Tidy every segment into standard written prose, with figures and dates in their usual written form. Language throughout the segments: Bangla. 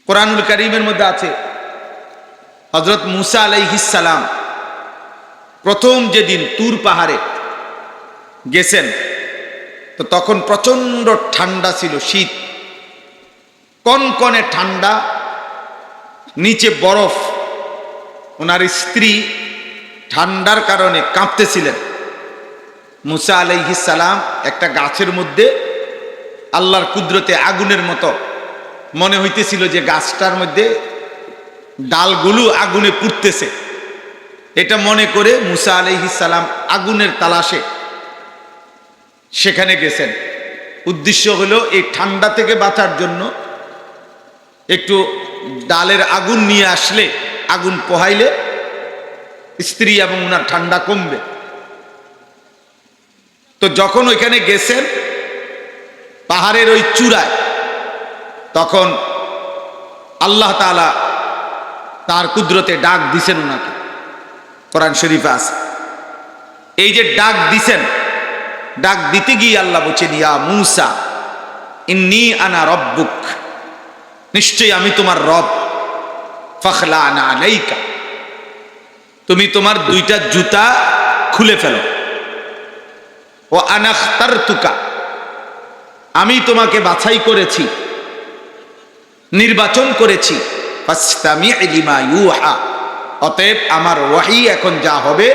কোরআনুল কারীমের মধ্যে আছে হযরত মুসা আলাইহিস সালাম প্রথম যেদিন তুর পাহাড়ে গেছেন, তো তখন প্রচন্ড ঠান্ডা ছিল, শীত, কনকনে ঠান্ডা, নিচে বরফ। ওনার স্ত্রী ঠান্ডার কারণে কাঁপতেছিলেন। মুসা আলাইহিস সালাম একটা গাছের মধ্যে আল্লাহর কুদরতে আগুনের মতো মনে হইতেছিল যে গাছটার মধ্যে ডালগুলো আগুনে পুড়তেছে। এটা মনে করে মুসা আলাইহিস সালাম আগুনের তালাশে সেখানে গেছেন। উদ্দেশ্য হলো এই ঠান্ডা থেকে বাঁচার জন্য একটু ডালের আগুন নিয়ে আসলে, আগুন পোহাইলে স্ত্রী এবং ওনার ঠান্ডা কমবে। তো যখন ওইখানে গেছেন পাহাড়ের ওই চূড়ায়, তখন আল্লাহ তাআলা তার কুদরতে ডাক দিছেন ওনাকে। কোরআন শরীফে আছে এই যে ডাক দিছেন, ডাক দিতে গিয়ে আল্লাহ বলছেন ইয়া মুসা ইন্নী আনা রব্বুক, নিশ্চয়ই আমি তোমার রব, ফাখলা'না আলাইকা, তুমি তোমার দুইটা জুতা খুলে ফেলো, ও আনা ইখতারতুকা, আমি তোমাকে বাছাই করেছি, নির্বাচন করেছি, ফাসতামি' লিমা ইউহা, অতএব আমার ওয়াহী এখন যা হবে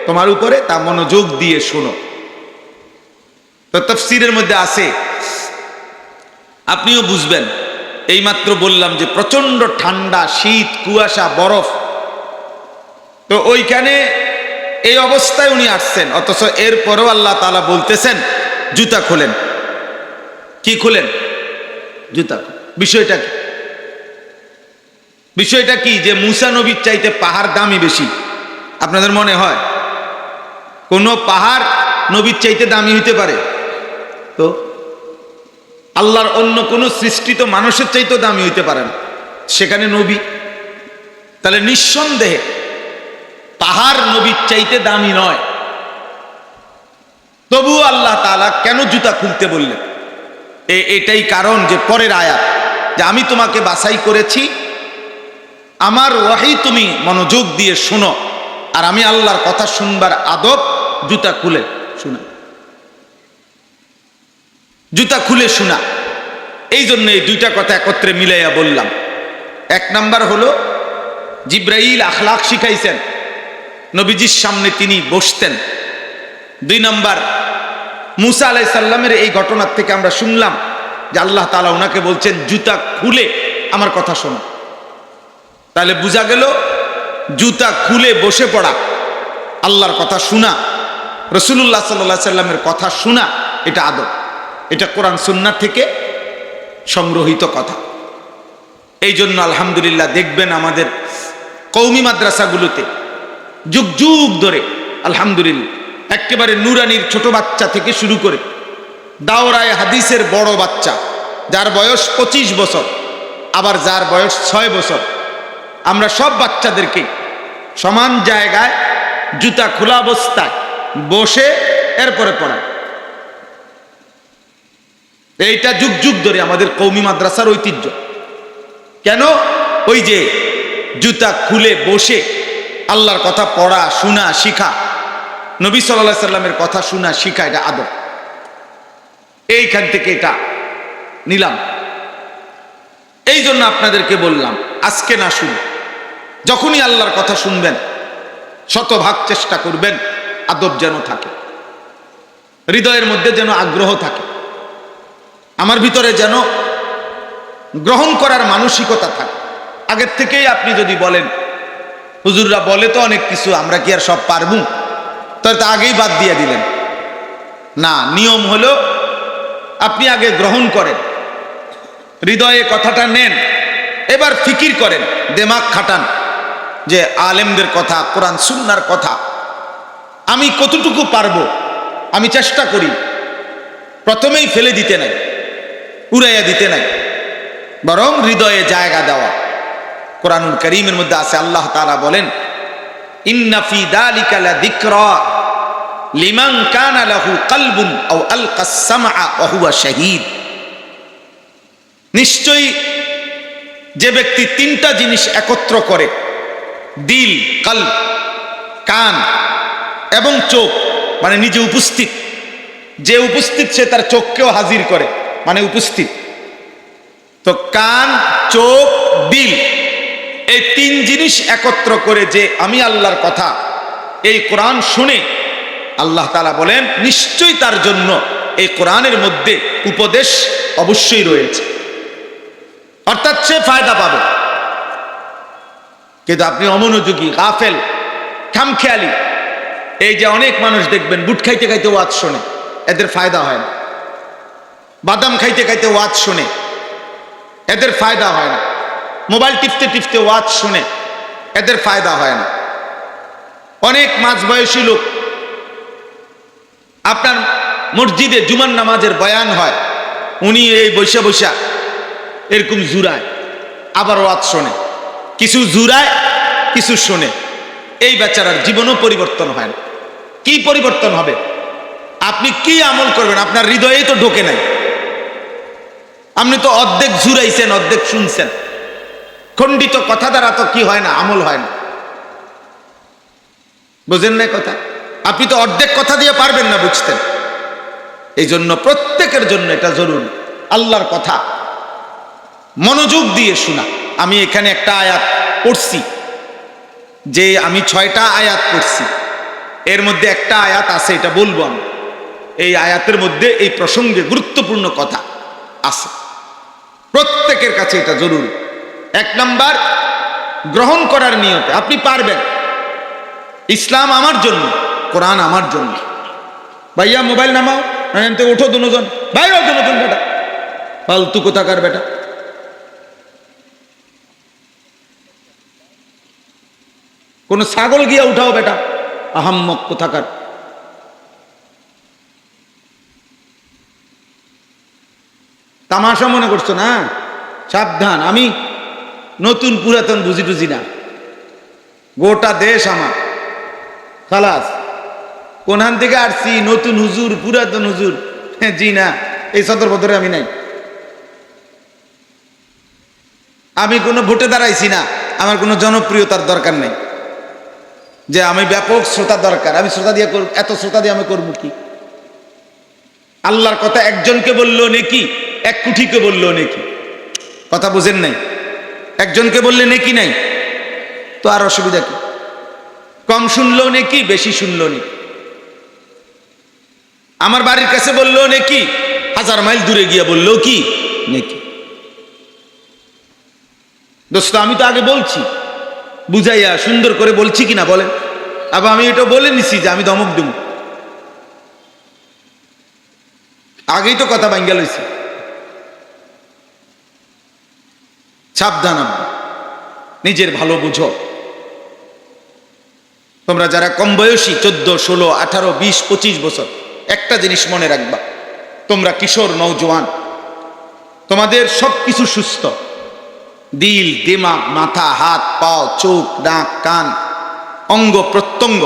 তোমার উপরে তা মনোযোগ দিয়ে শোনো। তো তাফসীরের মধ্যে আছে, আপনিও বুঝবেন, এইমাত্র বললাম যে প্রচন্ড ঠান্ডা, শীত, কুয়াশা, বরফ। তো ওইখানে এই অবস্থায় উনি আসছেন, অথচ এরপরেও আল্লাহ তাআলা বলতেছেন জুতা খোলেন। কি খুলেন? জুতা। বিষয়টা কি? বিষয়টা কি যে মুসা নবীর চাইতে পাহাড় দামি বেশি? আপনাদের মনে হয় কোন পাহাড় নবীর চাইতে দামি হইতে পারে? তো আল্লাহর অন্য কোন সৃষ্টিত মানুষের চাইতে দামি হইতে পারে না, সেখানে নবী। তাহলে নিঃসন্দেহে পাহাড় নবীর চাইতে দামি নয়। তবুও আল্লাহ তাআলা কেন জুতা খুলতে বললেন? এটাই কারণ যে পরের আয়াত, যে আমি তোমাকে বাছাই করেছি, আমার ওয়াহী তুমি মনোযোগ দিয়ে শোনো, আর আমি আল্লাহর কথা শুনবার আদব জুতা খুলে শোনা, জুতা খুলে শোনা। এই জন্য এই দুইটা কথা একত্রে মিলাইয়া বললাম। এক নাম্বার হলো জিব্রাইল আখলাক শিখাইছেন, নবীজির সামনে তিনি বসতেন। দুই নাম্বার মুসা আলাইহিস সালামের এই ঘটনার থেকে আমরা শুনলাম যে আল্লাহ তাআলা ওনাকে বলছেন জুতা খুলে আমার কথা শোনো। তাহলে বোঝা গেল জুতা খুলে বসে পড়া, আল্লাহর কথা শোনা, রাসূলুল্লাহ সাল্লাল্লাহু আলাইহি সাল্লামের কথা শোনা, এটা আদব, এটা কোরআন সুন্নাহ থেকে সংগ্রহীত কথা। এই জন্য আলহামদুলিল্লাহ দেখবেন আমাদের কওমি মাদ্রাসাগুলোতে যুগ যুগ ধরে আলহামদুলিল্লাহ একেবারে নুরানির ছোট বাচ্চা থেকে শুরু করে দাওরায়ে হাদিসের বড় বাচ্চা, যার বয়স 25 বছর, আবার যার বয়স 6 বছর, আমরা সব বাচ্চাদেরকে সমান জায়গায় জুতা খোলা অবস্থায় বসে এরপরে পড়ায়। এইটা যুগ যুগ ধরে আমাদের কওমি মাদ্রাসার ঐতিহ্য। কেন? ওই যে জুতা খুলে বসে আল্লাহর কথা পড়া, শোনা, শিখা, নবী সাল্লাল্লাহু আলাইহি সাল্লামের কথা শোনা, শিখা, এটা আদব। এইখান থেকে এটা নিলাম। এই জন্য আপনাদেরকে বললাম আজকে না শুনে যখনই আল্লাহর কথা শুনবেন শতভাগ চেষ্টা করবেন আদব যেন থাকে, হৃদয়ের মধ্যে যেন আগ্রহ থাকে, আমার ভিতরে যেন গ্রহণ করার মানসিকতা থাকে। আগের থেকেই আপনি যদি বলেন হুজুররা বলে তো অনেক কিছু, আমরা কি আর সব পারবো, তাহলে তা আগেই বাদ দিয়ে দিলেন না। নিয়ম হলো আপনি আগে গ্রহণ করেন, হৃদয়ে কথাটা নেন, এবার ফিকির করেন, দিমাগ খাটান যে আলেমদের কথা, কোরআন সুন্নাহর কথা আমি কতটুকু পারবো। আমি চেষ্টা করি প্রথমেই ফেলে দিতে নাই, উড়াইয়া দিতে নাই, বরং হৃদয়ে জায়গা দেওয়া। কোরআনুল কারীমের মধ্যে আছে, আল্লাহ তাআলা বলেন ইন্না ফি যালিকা লাযিকরা লিমান কানা লাহু কলবুন আও আলকাস সামআ ওয়া হুয়া শাহীদ, নিশ্চয়ই যে ব্যক্তি তিনটা জিনিস একত্র করে, দিল, কলব, কান এবং চোখ, মানে নিজে উপস্থিত, যে উপস্থিত সে তার চোখকেও হাজির করে, মানে উপস্থিত। তো কান, চোখ, দিল, এই তিন জিনিস একত্র করে যে আমি আল্লাহর কথা, এই কোরআন শুনে, আল্লাহ তাআলা বলেন নিশ্চয়ই তার জন্য এই কোরআনের মধ্যে উপদেশ অবশ্যই রয়েছে, অর্থাৎ সে ফায়দা পাবে। কিন্তু আপনি অমনোযোগী, গাফেল, খামখেয়ালি, এই যে অনেক মানুষ দেখবেন বুট খাইতে খাইতে ওয়াজ শোনে, এদের ফায়দা হয় না। বাদাম খাইতে খাইতে ওয়াজ শোনে, এদের ফায়দা হয় না। মোবাইল টিপতে টিপতে ওয়াজ শুনে, এদের ফায়দা হয় না। অনেক মাঝবয়সী লোক, আপনার মসজিদে জুমার নামাজের বয়ান হয়, উনি এই বৈশা বৈশা এরকম জুরায়, আবার ওয়াজ শোনে, কিছু জুরায় কিছু শোনে। এই বেচারার জীবনও পরিবর্তন হয় না। কি পরিবর্তন হবে? আপনি কি আমল করবেন? আপনার হৃদয়েই তো ঢোকে নাই। আপনি তো অর্ধেক জুরাইছেন, অর্ধেক শুনছেন। খণ্ডিত কথা দ্বারা তো কি হয় না, আমল হয় না। বুঝেন না কথা? আপনি তো অর্ধেক কথা দিয়ে পারবেন না বুঝতে। এই জন্য প্রত্যেকের জন্য এটা জরুরি, আল্লাহর কথা মনোযোগ দিয়ে শোনা। আমি এখানে একটা আয়াত পড়ছি, যে আমি 6টা আয়াত পড়ছি, এর মধ্যে একটা আয়াত আছে, এটা বলবো আমি। এই আয়াতের মধ্যে এই প্রসঙ্গে গুরুত্বপূর্ণ কথা আছে, প্রত্যেকের কাছে এটা জরুরি। 1 নাম্বার, গ্রহণ করার নিয়তে আপনি পারবেন। ইসলাম আমার জন্য, কোরআন আমার জন্য। ভাইয়া মোবাইল নামাও, ওঠো দুজন, বাইরে দুজন, বেটা ফালতু কোথাকার বেটা। কোন ছাগল গিয়া উঠাও বেটা, আহাম্মক কোথাকার। তামাশা মনে করছো না? সাবধান, আমি নতুন পুরাতন বুঝি টুঝি না। গোটা দেশ আমার, খালাস। কোনখান থেকে আসছি, নতুন হুজুর, পুরাতন হুজুর, জি না, এই সদর বদরে আমি নাই। আমি কোনো ভোটে দাঁড়াইছি না, আমার কোনো জনপ্রিয়তার দরকার নেই যে আমি ব্যাপক শ্রোতা দরকার। আমি শ্রোতা দিয়ে এত শ্রোতা দিয়ে আমি করবো কি? আল্লাহর কথা একজনকে বললো নেকি, 1 কোটিকে বললো নেকি। কথা বুঝেন নাই? একজনকে বললে নেকি নাই, তো আর অসুবিধা কি? কম শুনলো নেকি, বেশি শুনলো নেকি। আমার বাড়ির কাছে বললো নেকি, 1000 মাইল দূরে গিয়া বললো কি নেকি। দোস্ত, আমি তো আগে বলছি, বুঝাইয়া সুন্দর করে বলছি কিনা বলেন? আবার আমি এটা বলে নিছি যে আমি ধমক দেব, আগেই তো কথা ভাঙ্গা লইছি। সাবধান, নিজের ভালো বুঝো। তোমরা যারা কম বয়সী, 14, 16, 18, 20, 25 বছর, একটা জিনিস মনে রাখবা, তোমরা কিশোর নওজোয়ান, তোমাদের সবকিছু সুস্থ, দিল, দিমাগ, মাথা, হাত, পাও, চোখ, নাক, কান, অঙ্গ প্রত্যঙ্গ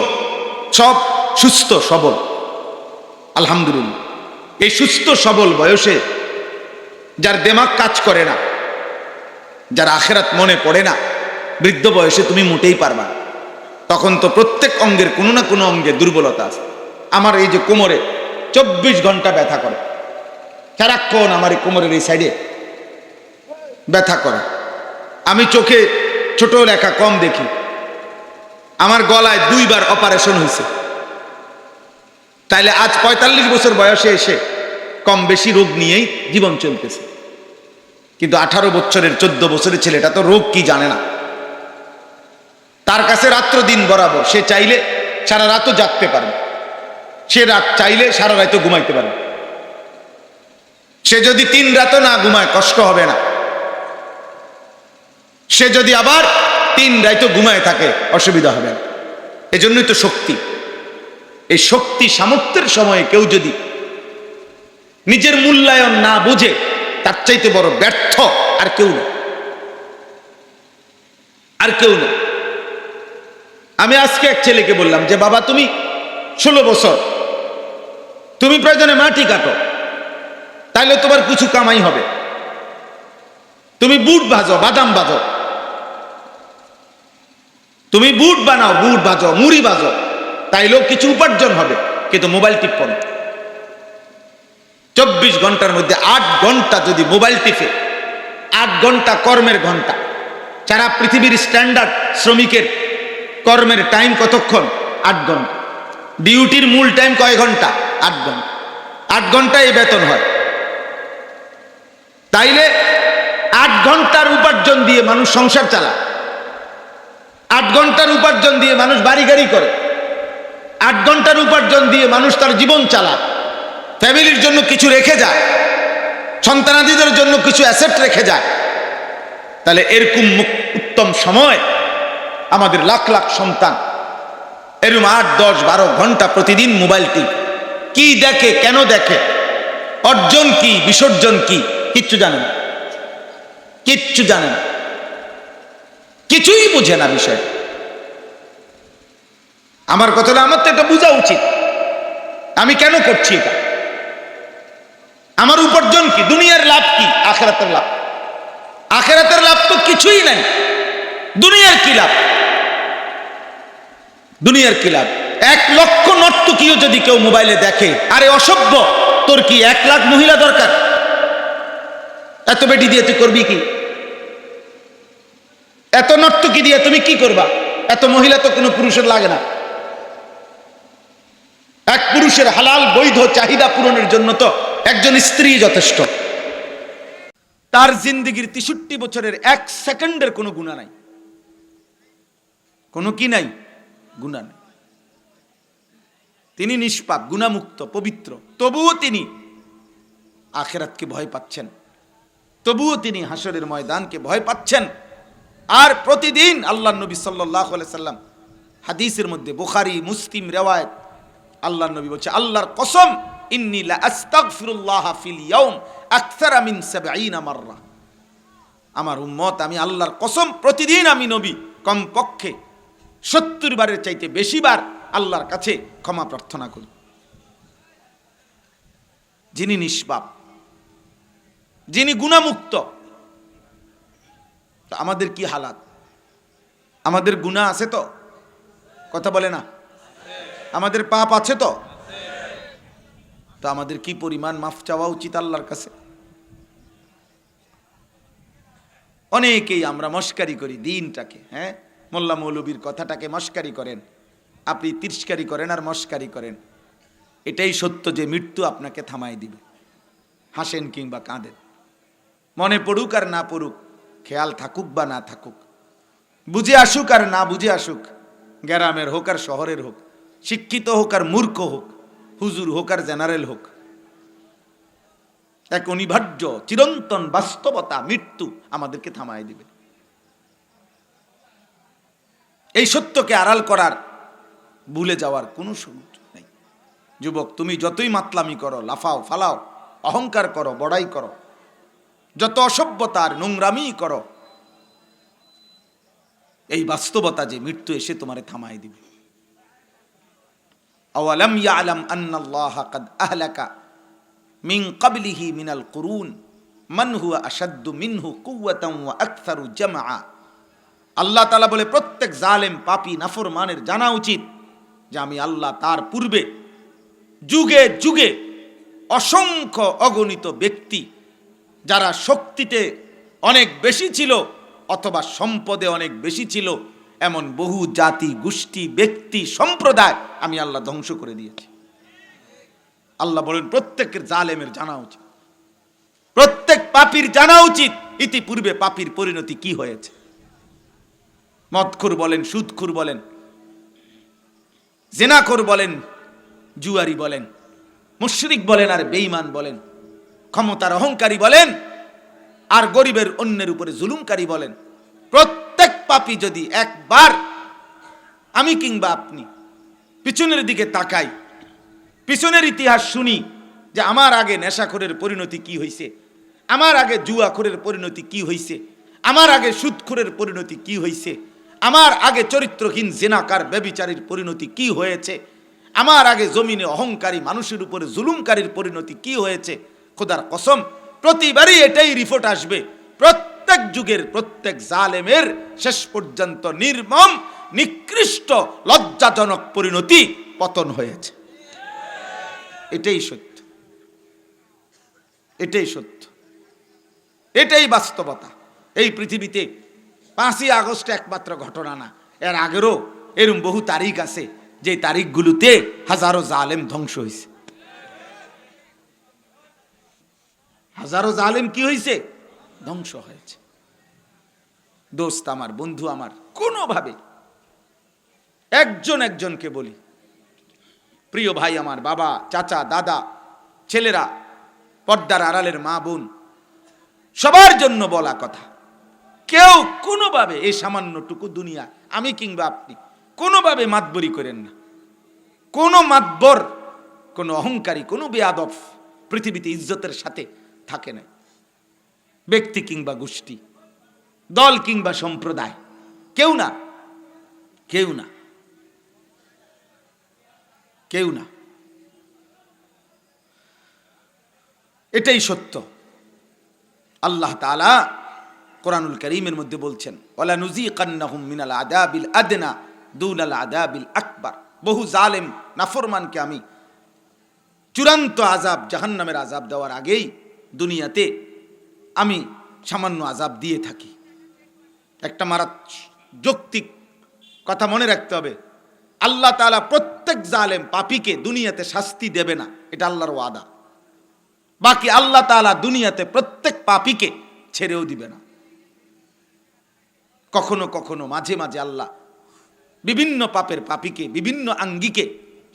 সব সুস্থ সবল, আলহামদুলিল্লাহ। এই সুস্থ সবল বয়সে যার দিমাগ কাজ করে না, যার আখিরাত মনে পড়ে না, বৃদ্ধ বয়সে তুমি মোটেই পারবা না। তখন তো প্রত্যেক অঙ্গের কোনো না কোনো অঙ্গে দুর্বলতা আছে। আমার এই যে কোমরে 24 ঘন্টা ব্যথা করে, সারাক্ষণ আমার এই কোমরের এই সাইডে ব্যথা করে। আমি চোখে ছোট লেখা কম দেখি, আমার গলায় 2 বার অপারেশন হয়েছে। তাইলে আজ 45 বছর বয়সে এসে কম বেশি রোগ নিয়েই জীবন চলতেছে। কিন্তু 18 বছরের 14 বছরের ছেলেটা তো রোগ কি জানে না। তার কাছে রাত্র দিন বরাবর, সে চাইলে সারা রাতও জাগতে পারে, সে রাত চাইলে সারা রাতও ঘুমাইতে পারে। সে যদি 3 রাতও না ঘুমায় কষ্ট হবে না, সে যদি আবার 3 রাতও ঘুমায় থাকে অসুবিধা হবে না। এজন্যই তো শক্তি। এই শক্তি সামর্থ্যের সময়ে কেউ যদি নিজের মূল্যায়ন না বুঝে, তার চাইতে বড় ব্যর্থ আর কেউ না, আর কেউ না। আমি আজকে এক ছেলেকে বললাম যে বাবা, তুমি 16 বছর, তুমি প্রয়োজনে মাটি কাটো, তাইলে তোমার কিছু কামাই হবে। তুমি বুট ভাজো, বাদাম ভাজো, তুমি বুট বানাও, বুট ভাজো, মুড়ি ভাজো, তাইলেও কিছু উপার্জন হবে। কিন্তু মোবাইল টিপো না। 24 ঘন্টার মধ্যে 8 ঘন্টা যদি মোবাইল টিপে, 8 ঘন্টা কর্মের ঘন্টা। সারা পৃথিবীর স্ট্যান্ডার্ড শ্রমিকের কর্মের টাইম কতক্ষণ? 8 ঘন্টা। ডিউটির মূল টাইম কয় ঘন্টা? 8 ঘন্টা। 8 ঘন্টায় বেতন হয়। তাইলে 8 ঘন্টার উপার্জন দিয়ে মানুষ সংসার চালায়, 8 ঘন্টার উপার্জন দিয়ে মানুষ বাড়ি গাড়ি করে, 8 ঘন্টার উপার্জন দিয়ে মানুষ তার জীবন চালায়, ফ্যামিলির জন্য কিছু রেখে যায়, সন্তানাদিদের জন্য কিছু অ্যাসেট রেখে যায়। তাহলে এরকম উত্তম সময় আমাদের লাখ লাখ সন্তান এরকম 8, 10, 12 ঘন্টা প্রতিদিন মোবাইল টিপ, কি দেখে, কেন দেখে, অর্জন কি, বিসর্জন কি, কিচ্ছু জানেন, কিচ্ছু জানেন, কিছুই বুঝে না বিষয়। আমার কথাটা, আমার তো এটা বোঝা উচিত, আমি কেন করছি এটা, আমার উপার্জন কি, দুনিয়ার লাভ কি, আখিরাতের লাভ। আখিরাতের লাভ তো কিছুই নাই, দুনিয়ার কি লাভ? দুনিয়ার কি লাভ? 1 লক্ষ নর্তকীও যদি কেউ মোবাইলে দেখে, আরে অসভ্য, তোর কি 1 লাখ মহিলা দরকার? এত বেটি দিয়ে তুই করবি কি? এত নর্তকী দিয়ে তুমি কি করবা? এত মহিলা তো কোনো পুরুষের লাগে না। এক পুরুষের হালাল বৈধ চাহিদা পূরণের জন্য তো একজন স্ত্রী যথেষ্ট। তার জিন্দেগির 63 বছরের 1 সেকেন্ডের কোনো গুনাহ নাই, কোনো কি নাই, গুনাহ নাই। তিনি নিষ্পাপ, গুনাহমুক্ত, পবিত্র, তবুও তিনি আখিরাতকে ভয় পাচ্ছেন, তবুও তিনি হাসরের ময়দানকে ভয় পাচ্ছেন। আর প্রতিদিন আল্লাহর নবী সাল্লাল্লাহু আলাইহি সাল্লাম হাদিসের মধ্যে, বুখারী মুসলিম রিওয়ায়াত, আল্লাহর নবী বলছে, আল্লাহর কসম, ইন্নী লা আস্তাগফিরুল্লাহ ফিল ইয়াউম আকসারা মিন 70 মাররা। আমার উম্মত, আমি আল্লাহর কসম, প্রতিদিন আমি নবী কমপক্ষে 70 বারের চাইতে বেশিবার আল্লাহর কাছে ক্ষমা প্রার্থনা করি। যিনি নিষ্পাপ, যিনি গুনাহমুক্ত, তো আমাদের কি হালাত? আমাদের গুনাহ আছে তো? কথা বলে না? আমাদের পাপ আছে তো? তো আমাদের কি পরিমাণ মাফ চাওয়া উচিত আল্লাহর কাছে? অনেকেই আমরা মস্কারি করি দিনটাকে, হ্যাঁ, মোল্লা মৌলবীর কথাটাকে মস্কারি করেন, আপনি তিরস্কারি করেন আর মস্কারি করেন। এটাই সত্য যে মৃত্যু আপনাকে থামাই দিবে, হাসেন কিংবা কাঁদেন, মনে পড়ুক আর না পড়ুক, খেয়াল থাকুক বা না থাকুক, বুঝে আসুক আর না বুঝে আসুক, গ্রামের হোক আর শহরের হোক, শিক্ষিত হোক আর মূর্খ হোক, হুজুর হোক আর জেনারেল হোক, এক অনিবার্য চিরন্তন বাস্তবতা, মৃত্যু আমাদেরকে থামাই দিবে। এই সত্যকে আড়াল করার, ভুলে যাওয়ার কোনো সুযোগ নেই। যুবক, তুমি যতই মাতলামি করো, লাফাও ফালাও, অহংকার করো, বড়াই করো, যত অসভ্যতার নোংরামি করো, এই বাস্তবতা যে মৃত্যু এসে তোমারে থামাই দিবে। আওয়ালাম ইয়ালাম আন্নাল্লাহা কাদ আহলাকা মিন ক্বাবলিহি মিনাল কুরুন মান হুয়া আশাদ্দু মিনহু কুওয়াতান ওয়া আকসারু জামআ। আল্লাহ তাআলা বলে, প্রত্যেক জালেম, পাপী, নাফরমানের জানা উচিত যে আমি আল্লাহ তার পূর্বে যুগে যুগে অসংখ্য অগণিত ব্যক্তি, যারা শক্তিতে অনেক বেশি ছিল অথবা সম্পদে অনেক বেশি ছিল, এমন বহু জাতি, গোষ্ঠী, ব্যক্তি, সম্প্রদায় আমি আল্লাহ ধ্বংস করে দিয়েছি। আল্লাহ বলেন, প্রত্যেকের জালেমের জানা উচিত, প্রত্যেক পাপীর জানা উচিত ইতিপূর্বে পাপীর পরিণতি কি হয়েছে। মদখোর বলেন, সুদখোর বলেন, জিনাখোর বলেন, জুয়ারি বলেন, মুশরিক বলেন আর বেঈমান বলেন, ক্ষমতার অহংকারী বলেন আর গরিবের অন্যের উপরে জুলুমকারী বলেন, প্রত্যেক পাপী যদি একবার আমি কিংবা আপনি পিছনের দিকে তাকাই, পিছনের ইতিহাস শুনি যে আমার আগে নেশাখোরের পরিণতি কি হয়েছে, আমার আগে জুয়াখোরের পরিণতি কি হয়েছে, আমার আগে সুদখোরের পরিণতি কি হয়েছে, আমার আগে চরিত্রহীন জিনাকার ব্যভিচারীর পরিণতি কি হয়েছে, আমার আগে জমিনে অহংকারী মানুষের উপরে জুলুমকারীর পরিণতি কি হয়েছে, খোদার কসম প্রতিবারই এটাই রিপোর্ট আসবে, প্রত্যেক প্রত্যেক যুগের প্রত্যেক জালেমের শেষ পর্যন্ত নির্মম নিকৃষ্ট লজ্জাজনক পরিণতি পতন হয়েছে। এটাই সত্য, এটাই সত্য, এটাই বাস্তবতা। এই পৃথিবীতে 5ই আগস্ট একমাত্র ঘটনা না, এর আগেরও এরকম বহু তারিখ আছে যে তারিখগুলোতে হাজারো জালেম ধ্বংস হয়েছে। হাজারো জালেম কি হয়েছে? ধ্বংস হয়েছে। দোস্ত আমার, বন্ধু আমার, কোনোভাবে একজন একজনকে বলি, প্রিয় ভাই আমার, বাবা, চাচা, দাদা, ছেলেরা, পর্দার আড়ালের মা বোন, সবার জন্য বলা কথা, কেউ কোনোভাবে এই সামান্যটুকু দুনিয়া, আমি কিংবা আপনি, কোনোভাবে মাতবরি করেন না। কোন মাতবর, কোন অহংকারী, কোন বেয়াদব পৃথিবীতে ইজ্জতের সাথে থাকে না। ব্যক্তি কিংবা গোষ্ঠী, দল কিংবা সম্প্রদায়, কেউ না, কেউ না, কেউ না। এটাই সত্য। আল্লাহ তাআলা কোরআনুল কারীমের মধ্যে বলছেন, ওয়ালা নুযীকান্নাহুম মিনাল আযাবিল আদনা দুনাল আযাবিল আকবার। বহু জালেম নাফরমানকে আমি চূড়ান্ত আযাব, জাহান্নামের আযাব দেওয়ার আগেই দুনিয়াতে আমি সামান্য আযাব দিয়ে থাকি। একটা যৌক্তিক কথা মনে রাখতে হবে, আল্লাহ তাআলা প্রত্যেক জালেম পাপীকে দুনিয়াতে শাস্তি দেবে না, এটা আল্লাহর ওয়াদা। বাকি আল্লাহ তাআলা দুনিয়াতে প্রত্যেক পাপীকে ছেড়েও দিবে না। কখনো কখনো মাঝে মাঝে আল্লাহ বিভিন্ন পাপের পাপীকে বিভিন্ন আঙ্গিকে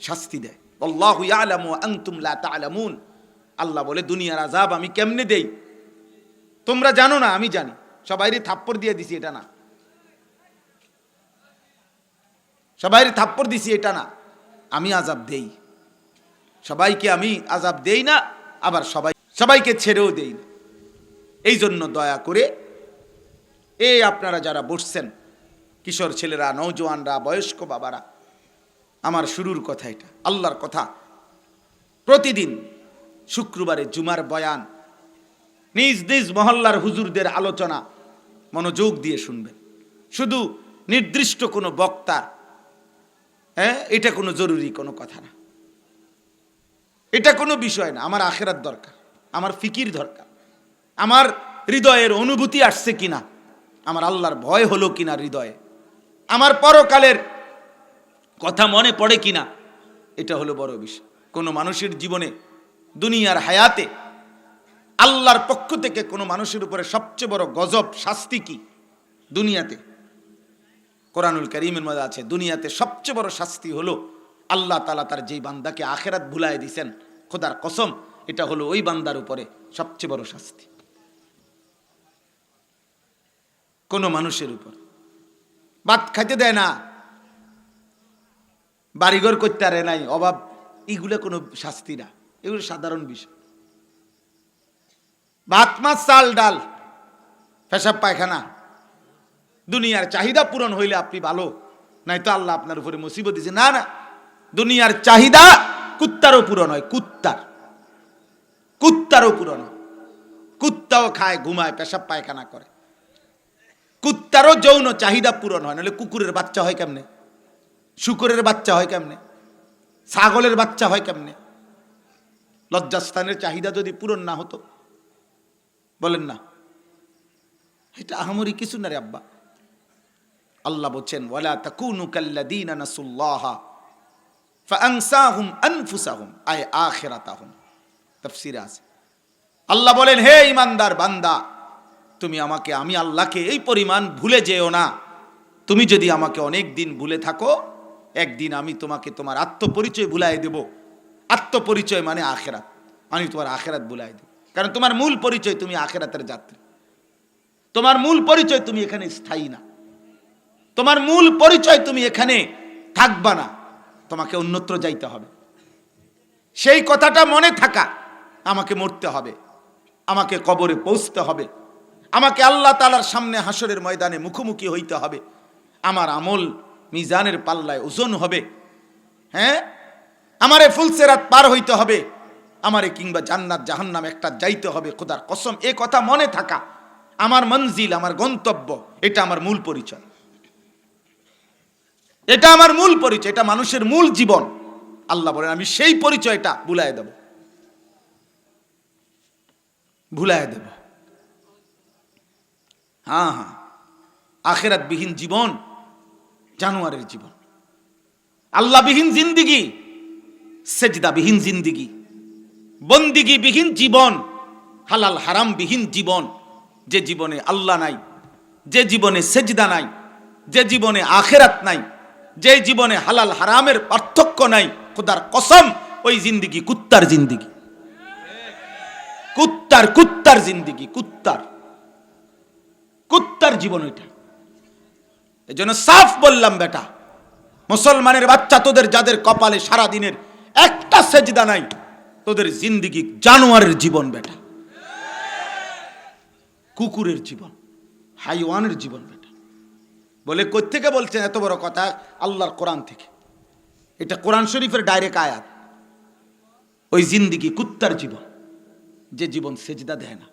শাস্তি দেয়। আল্লাহু ইয়ালামু ওয়া আনতুম লা তা'লামুন। আল্লাহ বলে, দুনিয়ার আযাব আমি কেমনে দেই তোমরা জানো না, আমি জানি। সবাইরে থাপ্পড় দিয়ে দিছি এটা না, সবাইরে থাপ্পড় দিছি এটা না, আমি আযাব দেই। সবাইকে আমি আযাব দেই না, আবার সবাইকে ছেড়েও দেই না। এই জন্য দয়া করে এই আপনারা যারা বসছেন, কিশোর ছেলেরা, নওজোয়ানরা, বয়স্ক বাবারা, আমার শুরুর কথা এটা, আল্লাহর কথা। প্রতিদিন শুক্রবারে জুমার বয়ান, নিজ নিজ মহল্লার হুজুরদের আলোচনা মনোযোগ দিয়ে শুনবেন। শুধু নির্দিষ্ট কোনো বক্তা, এটা কোনো জরুরি কোনো কথা না, এটা কোনো বিষয় না। আমার আখিরাত দরকার, আমার ফিকির দরকার, আমার হৃদয়ের অনুভূতি আসছে কিনা, আমার আল্লাহর ভয় হলো কিনা হৃদয়ে, আমার পরকালের কথা মনে পড়ে কিনা, এটা হলো বড় বিষয়। কোনো মানুষের জীবনে, দুনিয়ার হায়াতে আল্লাহর পক্ষ থেকে কোনো মানুষের উপরে সবচেয়ে বড় গজব শাস্তি কি? দুনিয়াতে কোরআনুল কারীমের মধ্যে আছে, দুনিয়াতে সবচেয়ে বড় শাস্তি হলো আল্লাহ তাআলা তার যেই বান্দাকে আখিরাত ভুলায় দিয়েছেন, খোদার কসম, এটা হলো ওই বান্দার উপরে সবচেয়ে বড় শাস্তি। কোন মানুষের উপর ভাত খাইতে দেয় না, বাড়িঘর করতে পারে নাই, অভাব, এগুলো কোনো শাস্তি না, এগুলো সাধারণ বিষয়। ভাত, মাছ, চাল, ডাল, পেশাব পায়খানা, দুনিয়ার চাহিদা পূরণ হইলে আপনি ভালো, নাই তো আল্লাহ আপনার উপরে মুসিবত দিয়েছে। না না, দুনিয়ার চাহিদা কুত্তারও পূরণ হয়, কুত্তারও পূরণ হয়। কুত্তাও খায়, ঘুমায়, পেশাব পায়খানা করে, কুত্তারও যৌন চাহিদা পূরণ হয়। নাহলে কুকুরের বাচ্চা হয় কেমনে, শুকরের বাচ্চা হয় কেমনে, ছাগলের বাচ্চা হয় কেমনে? লজ্জাস্থানের চাহিদা যদি পূরণ না হতো, বলেন না, এটা আহামরি কিছু না রে আব্বা। আল্লাহ বলছেন, ওয়ালা তাকুনু কাল্লাযীনা নাসুল্লাহা ফাআনসাহুম আনফুসাহুম, আয় আখিরাতাহুম। তাফসীরে আছে, আল্লাহ বলেন, হে ঈমানদার বান্দা, তুমি আমাকে, আমি আল্লাহকে এই পরিমাণ ভুলে যেও না। তুমি যদি আমাকে অনেক দিন ভুলে থাকো, একদিন আমি তোমাকে তোমার আত্মপরিচয় ভুলাই দেব। আত্মপরিচয় মানে আখিরাত, আমি তোমার আখিরাত ভুলাই দেব। কারণ তোমার মূল পরিচয়, তুমি আখিরাতের যাত্রী। তোমার মূল পরিচয়, তুমি এখানে স্থায়ী না। তোমার মূল পরিচয়, তুমি এখানে থাকবা না, তোমাকে অন্যত্র যাইতে হবে। সেই কথাটা মনে থাকা, আমাকে মরতে হবে, আমাকে কবরে পৌঁছতে হবে, আমাকে আল্লাহ তাআলার সামনে হাসরের ময়দানে মুখোমুখি হইতে হবে, আমার আমল মিজানের পাল্লায় ওজন হবে, আমারে ফুলসিরাত পার হইতে হবে, আমারে কিংবা জান্নাত জাহান্নাম একটা যাইতে হবে, খোদার কসম। এ কথা মনে থাকা, আমার মঞ্জিল, আমার গন্তব্য, এটা আমার মূল পরিচয়, এটা আমার মূল পরিচয়, এটা মানুষের মূল জীবন। আল্লাহ বলেন আমি সেই পরিচয়টা ভুলাই দেব, ভুলাই দেব। হ্যাঁ হ্যাঁ, আখিরাত বিহীন জীবন জানোয়ারের জীবন, আল্লাহ বিহীন জিন্দিগি, সেজদা বিহীন জিন্দিগি, বন্দিগি বিহীন জীবন, হালাল হারাম বিহীন জীবন। যে জীবনে আল্লাহ নাই, যে জীবনে সেজদা নাই, যে জীবনে আখিরাত নাই, যে জীবনে হালাল হারামের পার্থক্য নাই, খোদার কসম ওই জিন্দিগি কুত্তার জিন্দিগি, কুত্তার কুত্তার জিন্দিগি, কুত্তার কুত্তার জীবন ওইটা। এই জন্য সাফ বললাম বেটা, মুসলমানের বাচ্চা, তোদের যাদের কপালে সারা দিনের একটা সেজদা নাই, তোদের জিন্দিগি জানোয়ারের জীবন বেটা, কুকুরের জীবন, হাইওয়ানের জীবন বেটা। বলে কই থেকে বলছেন এত বড় কথা? আল্লাহর কোরআন থেকে, এটা কোরআন শরীফের ডাইরেক্ট আয়াত। ওই জিন্দিগি কুত্তার জীবন, যে জীবন সেজদা দেয় না,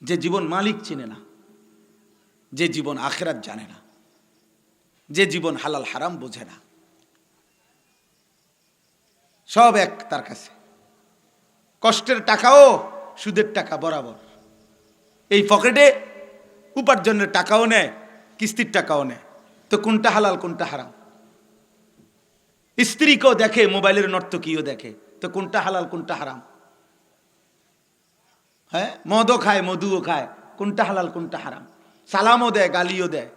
যে জীবন মালিক চিনে না, যে জীবন আখিরাত জানে না, যে জীবন হালাল হারাম বোঝে না, সব এক তার কাছে। কষ্টের টাকাও সুদের টাকা বরাবর, এই পকেটে উপার্জনের টাকাও নেয়, কিস্তির টাকাও নেয়। তো কোনটা হালাল কোনটা হারাম? স্ত্রীকেও দেখে, মোবাইলের নর্তকীও দেখে, তো কোনটা হালাল কোনটা হারাম? হ্যাঁ, মদও খায়, মধুও খায়, কোনটা হালাল কোনটা হারাম? সালামও দেয়, গালিও দেয়,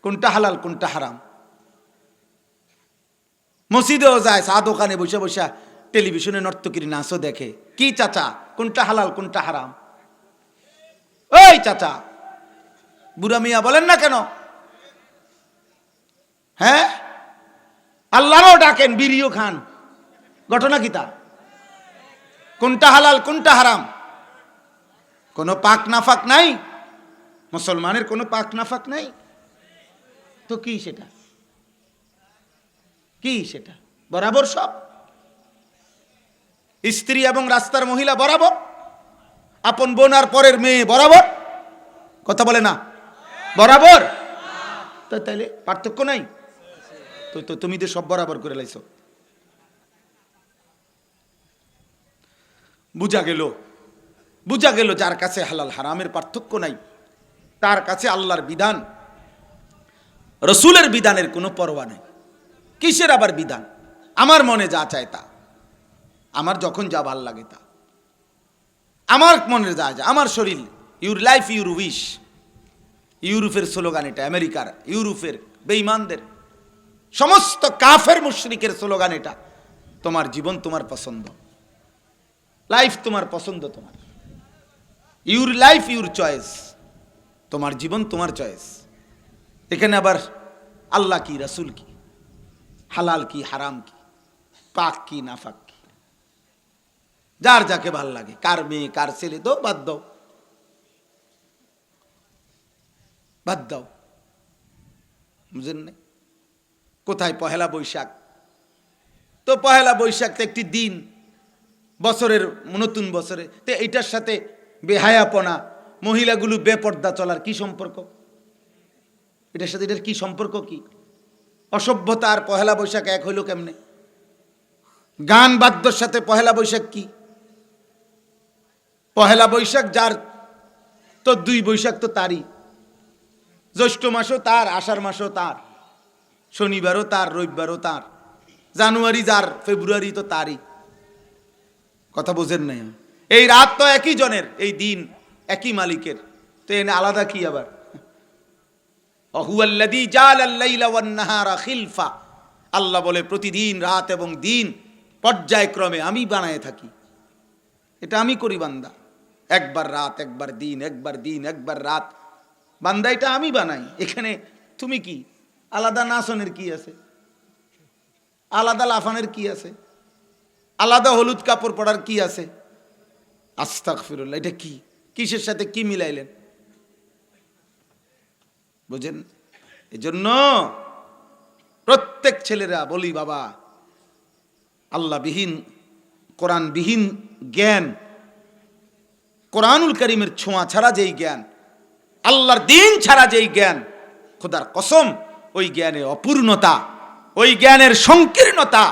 কোনটা হালাল কোনটা হারাম? মসজিদেও যায়, চা দোকানে বসে বসে টেলিভিশনে নর্তকীর নাচও দেখে। কি চাচা, কোনটা হালাল কোনটা হারাম? ওই চাচা, বুড়া মিয়া বলেন না কেন? হ্যাঁ, আল্লাহরও ডাকেন, বিড়িও খান, ঘটনা কি তা? কোনটা হালাল কোনটা হারাম? কোনো পাক নাফাক নাই, মুসলমানের কোনো পাক নাফাক নাই। তো কি সেটা? কি সেটা? বরাবর সব। স্ত্রী এবং রাস্তার মহিলা বরাবর, আপন বোন আর পরের মেয়ে বরাবর, কথা বলে না বরাবর। তো তাইলে পার্থক্য নাই তো? তুমি তো সব বরাবর করে লাইছো। বুঝা গেল যার কাছে হালাল হারামের পার্থক্য নাই, তার কাছে আল্লাহর বিধান, রসুলের বিধানের কোনো পরোয়া নাই। কিসের আবার বিধান? আমার মনে যা চায় তা, আমার যখন যা ভাল লাগে তা, আমার মনে যা যায়, আমার শরীর, ইউর লাইফ ইউর উইশ। ইউরোপের স্লোগান এটা, আমেরিকার, ইউরোপের বেঈমানদের, সমস্ত কাফের মুশরিকের স্লোগান এটা। তোমার জীবন তোমার পছন্দ, লাইফ তোমার পছন্দ, তোমার ইউর লাইফ ইউর চয়েস, তোমার জীবন তোমার চয়েস। এখানে আবার আল্লাহ কি, রাসূল কি, হালাল কি হারাম কি, পাক কি নাফাক কি, যার যাকে ভাল লাগে, কার মেয়ে কার ছেলে, তো বাদ দাও, বাদ দাও। বুঝেন না? কোথায় পহেলা বৈশাখ? তো পহেলা বৈশাখ তো একটি দিন, বছরের নতুন বছরে, তো এইটার সাথে বেহায়াপনা, মহিলাগুলো বেপর্দা চলার কি সম্পর্ক? এটার সাথে এটার কি সম্পর্ক? কি অসভ্যতা আর পহেলা বৈশাখ এক হইল কেমনে? গান বাদ্যর সাথে পহেলা বৈশাখ কি? পহেলা বৈশাখ যার, তো 2 বৈশাখ তো তারই, জ্যৈষ্ঠ মাসও তার, আষাঢ় মাসও তার, শনিবারও তার, রবিবারও তার, জানুয়ারি যার, ফেব্রুয়ারি তো তারই। কথা বোঝেন নাই? এই রাত তো একই জনের, এই দিন একই মালিকের, তো এনে আলাদা কি আবার? হুয়াল্লাযী জাআলাল লাইলা ওয়ান নাহারা খিলফা, আল্লাহ বলে প্রতিদিন রাত এবং দিন পর্যায়ক্রমে আমি বানায় থাকি, এটা আমি করি বান্দা। একবার রাত একবার দিন, একবার দিন একবার রাত, বান্দা এটা আমি বানাই। এখানে তুমি কি? আলাদা নাচনের কি আছে? আলাদা লাফানের কি আছে? আলাদা হলুদ কাপড় পরার কি আছে? আস্তাগফিরুল্লাহ, এটা কি? কিসের সাথে কি মিলাইলেন? বুঝেন? এজন্য প্রত্যেক ছেলেরা বলি, বাবা, আল্লাহ বিহীন, কোরআন বিহীন জ্ঞান, কোরআনুল কারীমের ছোঁয়া ছাড়া যেই জ্ঞান, আল্লাহর দিন ছাড়া যেই জ্ঞান, খোদার কসম ওই জ্ঞানের অপূর্ণতা, ওই জ্ঞানের সংকীর্ণতা,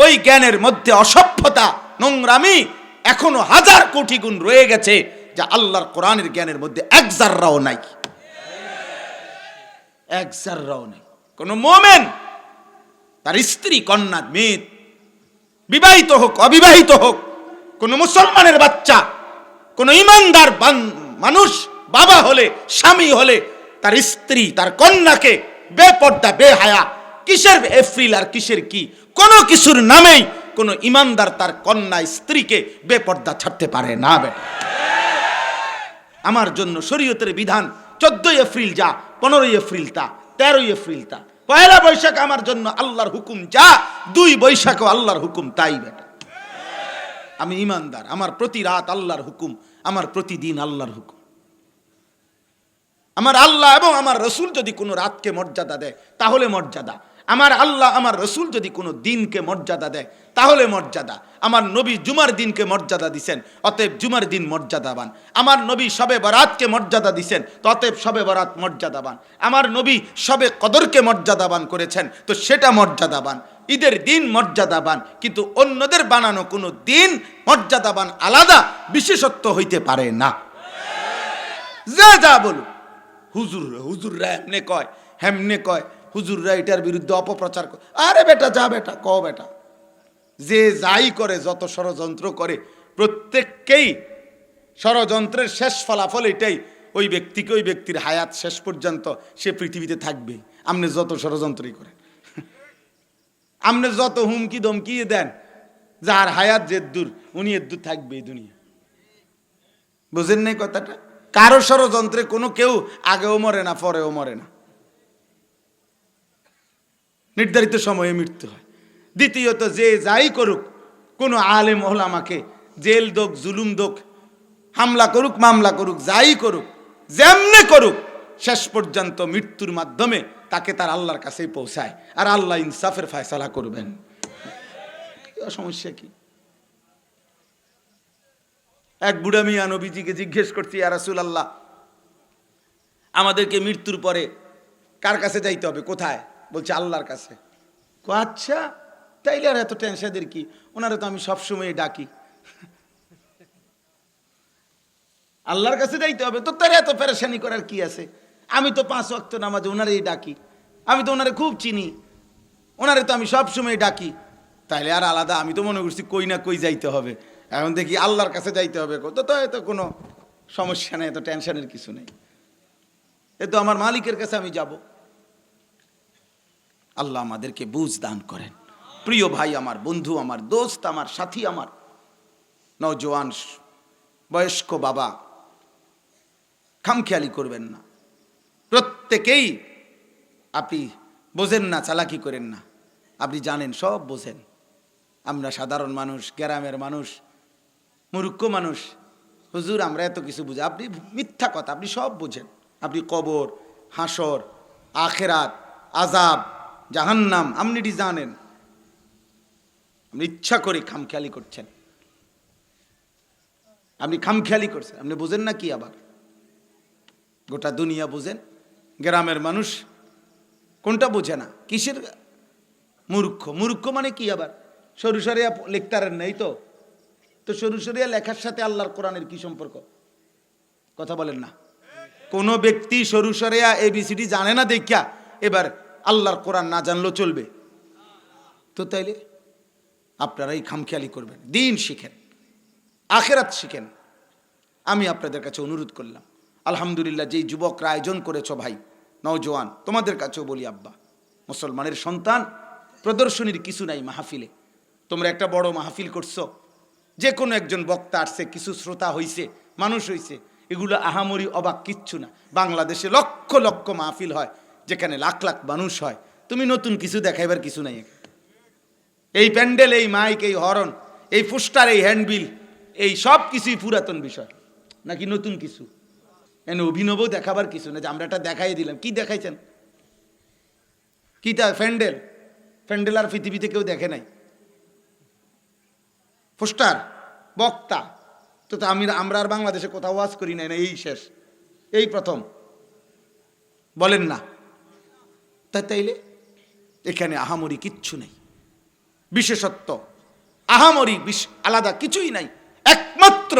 ওই জ্ঞানের মধ্যে অসভ্যতা, নোংরামি এখনো হাজার কোটি গুণ রয়ে গেছে, যা আল্লাহর কোরআনের জ্ঞানের মধ্যে এক জাররাও নাই, এক জাররাও নাই। কোন মুমিন তার স্ত্রী, কন্যা, মেয়ে, বিবাহিত হোক অবিবাহিত হোক, কোন মুসলমানের বাচ্চা, কোন ইমানদার মানুষ বাবা হলে, স্বামী হলে, তার স্ত্রী, তার কন্যাকে বেপর্দা, বেহায়া, কিসের এপ্রিল আর কিসের কি, কোনো কিছুর নামেই কোন ইমানদার তার কন্যা, স্ত্রীকে বেপর্দা ছাড়তে পারে না। আমার জন্য শরীয়তের বিধান 14 এপ্রিল যা, 15 এপ্রিল তা, 13 এপ্রিল তা, পয়লা বৈশাখ আমার জন্য আল্লাহর হুকুম যা, 2 বৈশাখও আল্লাহর হুকুম তাই। বেটা আমি ইমানদার, আমার প্রতি রাত আল্লাহর হুকুম, আমার প্রতিদিন আল্লাহর হুকুম। আমার আল্লাহ এবং আমার রসুল যদি কোনো রাতকে মর্যাদা দেয় তাহলে মর্যাদা, আমার আল্লাহ আমার রসুল যদি কোনো দিনকে মর্যাদা দেয় তাহলে মর্যাদা। আমার নবী জুমার দিনকে মর্যাদা দিছেন, অতএব জুমার দিন মর্যাদাবান। আমার নবী শবে বরাতকে মর্যাদা দিছেন, তো অতএব শবে বরাত মর্যাদাবান। আমার নবী শবে কদরকে মর্যাদাবান করেছেন, তো সেটা মর্যাদাবান। ঈদের দিন মর্যাদাবান, কিন্তু অন্যদের বানানো কোনো দিন মর্যাদাবান আলাদা বিশেষত্ব হইতে পারে না। যা যা বলুন, হুজুররা এমনে কয়, হেমনে কয়, হুজুররা এটার বিরুদ্ধে অপপ্রচার করে। আরে বেটা যা, বেটা ক, বেটা যে যাই করে, যত ষড়যন্ত্র করে, প্রত্যেককেই ষড়যন্ত্রের শেষ ফলাফল এটাই, ওই ব্যক্তিকে, ওই ব্যক্তির হায়াত শেষ পর্যন্ত সে পৃথিবীতে থাকবে। আপনি যত ষড়যন্ত্রই করেন, আপনি যত হুমকি ধমকি দেন, যার হায়াত যেদ্দুর উনি এদ্দুর থাকবে এই দুনিয়া। বুঝেন নাই কথাটা? কারো ষড়যন্ত্রে কোনো কেউ আগেও মরে না, পরেও মরে না, নির্ধারিত সময়ে মৃত্যু হয়। দ্বিতীয়ত, যে যাই করুক, কোনো আলেম ওলামাকে জেল দোক, জুলুম দোক, হামলা করুক, মামলা করুক, যাই করুক, যেমনে করুক, শেষ পর্যন্ত মৃত্যুর মাধ্যমে তাকে তার আল্লাহর কাছেই পৌঁছায়, আর আল্লাহ ইনসাফের ফয়সালা করবেন। সমস্যা কি? এক বুড়া মিয়া নবীজিকে জিজ্ঞেস করছি, ইয়া রাসূলুল্লাহ, আমাদেরকে মৃত্যুর পরে কার কাছে যাইতে হবে? কোথায়? বলছে আল্লাহর কাছে। আচ্ছা, তাইলে আর এত টেনশনের কি? ওনারা তো আমি সবসময় ডাকি। আল্লাহর কাছে যাইতে হবে তো তার এত পেরেশানি করার কি আছে? আমি তো 5 ওয়াক্ত নামাজে ওনারেই ডাকি, আমি তো ওনারে খুব চিনি, ওনারে তো আমি সবসময় ডাকি। তাইলে আর আলাদা? আমি তো মনে করছি কই না কই যাইতে হবে, এখন দেখি আল্লাহর কাছে যাইতে হবে। তো এত কোনো সমস্যা নেই, এত টেনশনের কিছু নেই, এ তো আমার মালিকের কাছে আমি যাব। আল্লাহ আমাদেরকে বুঝ দান করেন। প্রিয় ভাই আমার, বন্ধু আমার, দোস্ত আমার, সাথী আমার, নওজোয়ান বয়স্ক বাবা, খামখেয়ালি করবেন না। প্রত্যেকেই আপনি বোঝেন না, চালাকি করেন না, আপনি জানেন, সব বোঝেন। আমরা সাধারণ মানুষ, গ্রামের মানুষ, মূর্খ মানুষ। হুজুর আমরা এত কিছু বুঝি, আপনি মিথ্যা কথা, আপনি সব বোঝেন। আপনি কবর, হাসর, আখেরাত, আজাব, জাহান্নাম আপনি জানেন, আপনি ইচ্ছা করে খামখেয়ালি করছেন। আপনি খামখেয়ালি করছেন, আপনি বোঝেন না কি? আবার গোটা দুনিয়া বোঝেন, গ্রামের মানুষ কোনটা বোঝে না? কিসের মূর্খ? মূর্খ মানে কি? আবার সরুসরিয়া লিখতারেন নেই তো? তো সরুসরিয়া লেখার সাথে আল্লাহর কোরআনের কি সম্পর্ক? কথা বলেন না। কোন ব্যক্তি সরুসরিয়া ABCD জানে না দেখিয়া এবার আল্লাহর কোরআন না জানলেও চলবে? তো তাইলে আপনারাই খামখেয়ালি করবেন, দিন শিখেন, আখেরাত শিখেন। আমি আপনাদের কাছে অনুরোধ করলাম, আলহামদুলিল্লাহ, যেই যুবকরা আয়োজন করেছো ভাই, নওজোয়ান, তোমাদের কাছেও বলি, আব্বা, মুসলমানের সন্তান, প্রদর্শনীর কিছু নাই মাহফিলে। তোমরা একটা বড় মাহফিল করছো, যে কোনো একজন বক্তা আসছে, কিছু শ্রোতা হইছে, মানুষ হইছে, এগুলো আহামরি অবাক কিচ্ছু না। বাংলাদেশে লক্ষ লক্ষ মাহফিল হয়, যেখানে লাখ লাখ মানুষ হয়। তুমি নতুন কিছু দেখাইবার কিছু নাই। এই প্যান্ডেল, এই মাইক, এই হরন, এই পোস্টার, এই হ্যান্ডবিল, এই সব কিছুই পুরাতন বিষয় নাকি নতুন কিছু? এনে অভিনব দেখাবার কিছু না যে আমরা এটা দেখাই দিলাম। কি দেখাইছেন? কি তা? প্যান্ডেল? প্যান্ডেল আর পৃথিবীতে কেউ দেখে নাই। পোস্টার, বক্তা, তো তো আমরা আর বাংলাদেশে কোথাও ওয়াজ করি নাই না, এই শেষ, এই প্রথম, বলেন না? তাইলে এখানে আহামরি কিচ্ছু নেই, বিশেষত্ব আহামরি আলাদা কিছুই নাই। একমাত্র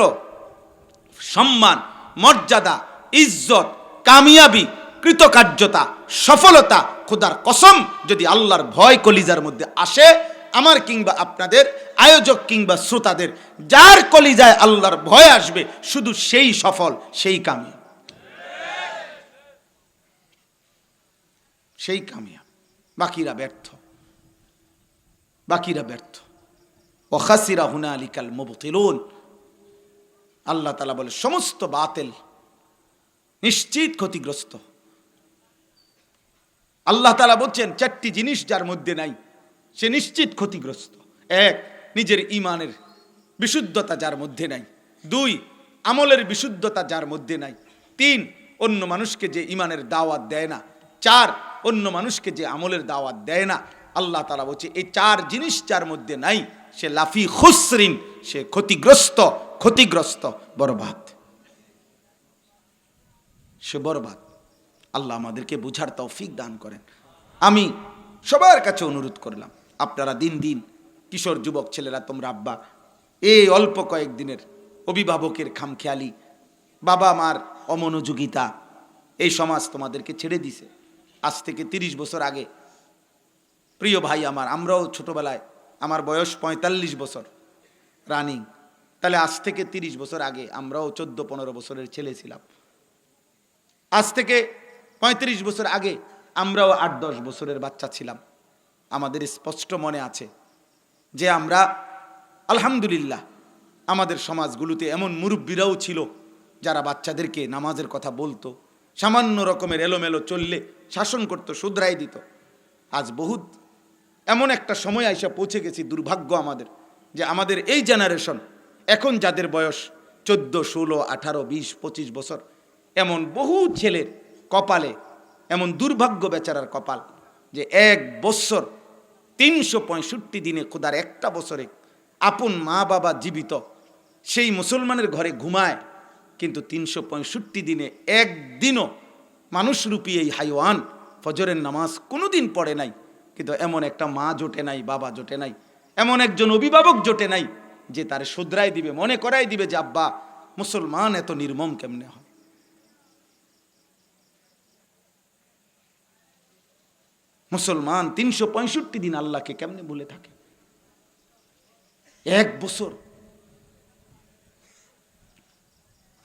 সম্মান, মর্যাদা, ইজ্জত, কামিয়াবি, কৃতকার্যতা, সফলতা, খোদার কসম যদি আল্লাহর ভয় কলিজার মধ্যে আসে, আমার কিংবা আপনাদের, আয়োজক কিংবা শ্রোতাদের, যার কলিজায় আল্লাহর ভয় আসবে শুধু সেই সফল, সেই কামিয়াব, সেই কামিয়াব। বাকিরা ব্যর্থ, বাকিরা ব্যর্থ। ওয়াখাসিরা হুনালিকাল মুবতিলুন। আল্লাহ তাআলা বলে সমস্ত বাতিল, নিশ্চিত ক্ষতিগ্রস্ত। আল্লাহ তাআলা বলছেন চারটি জিনিস যার মধ্যে নাই সে নিশ্চিত ক্ষতিগ্রস্ত। এক, নিজের ঈমানের বিশুদ্ধতা যার মধ্যে নাই। দুই, আমলের বিশুদ্ধতা যার মধ্যে নাই। তিন, অন্য মানুষকে যে ঈমানের দাওয়াত দেয় না। চার, অন্য মানুষকে যে আমলের দাওয়াত দেয় না। আল্লাহ তাআলা বলছে এই চার জিনিস যার মধ্যে নাই সে লাফি খুসরিন, সে ক্ষতিগ্রস্ত, ক্ষতিগ্রস্ত, বরবাদ, সে বরবাদ। আল্লাহ আমাদেরকে বুঝার তৌফিক দান করেন। আমি সবার কাছে অনুরোধ করলাম, আপনারা দিন দিন কিশোর যুবক ছেলেরা, তোমরা আব্বা এই অল্প কয়েকদিনের অভিভাবকের খামখেয়ালি, বাবা মার অমনোযোগিতা, এই সমাজ তোমাদেরকে ছেড়ে দিছে। আজ থেকে 30 বছর আগে, প্রিয় ভাই আমার, আমরাও ছোটবেলায়, আমার বয়স 45 বছর রানিং, তাহলে আজ থেকে 30 বছর আগে আমরাও 14-15 বছরের ছেলে ছিলাম। আজ থেকে 35 বছর আগে আমরাও 8-10 বছরের বাচ্চা ছিলাম। আমাদের স্পষ্ট মনে আছে যে আমরা আলহামদুলিল্লাহ আমাদের সমাজগুলোতে এমন মুরব্বীরাও ছিল যারা বাচ্চাদেরকে নামাজের কথা বলতো, সামান্য রকমের এলোমেলো চললে শাসন করত, শুধরাই দিত। আজ বহুত এমন একটা সময় আইসা পৌঁছে গেছি, দুর্ভাগ্য আমাদের, যে আমাদের এই জেনারেশন এখন যাদের বয়স 14, 16, 18, 20, 25 বছর, এমন বহু ছেলের কপালে এমন দুর্ভাগ্য বেচারার কপাল যে 1 বছর 365 দিনে, খোদার একটা বছরে আপন মা বাবা জীবিত, সেই মুসলমানের ঘরে ঘুমায়, কিন্তু 365 দিনে একদিনও মানুষরূপী এই হাইওয়ান ফজরের নামাজ কোনোদিন পড়ে নাই। কিন্তু এমন একটা মা জোটে নাই, বাবা জোটে নাই, এমন একজন অভিভাবক জোটে নাই যে তারে শুধরাই দিবে, মনে করাই দিবে যে আব্বা মুসলমান এত নির্মম কেমনে হয়। মুসলমান 365 দিন আল্লাহকে কেমনে ভুলে থাকে। 1 বছর,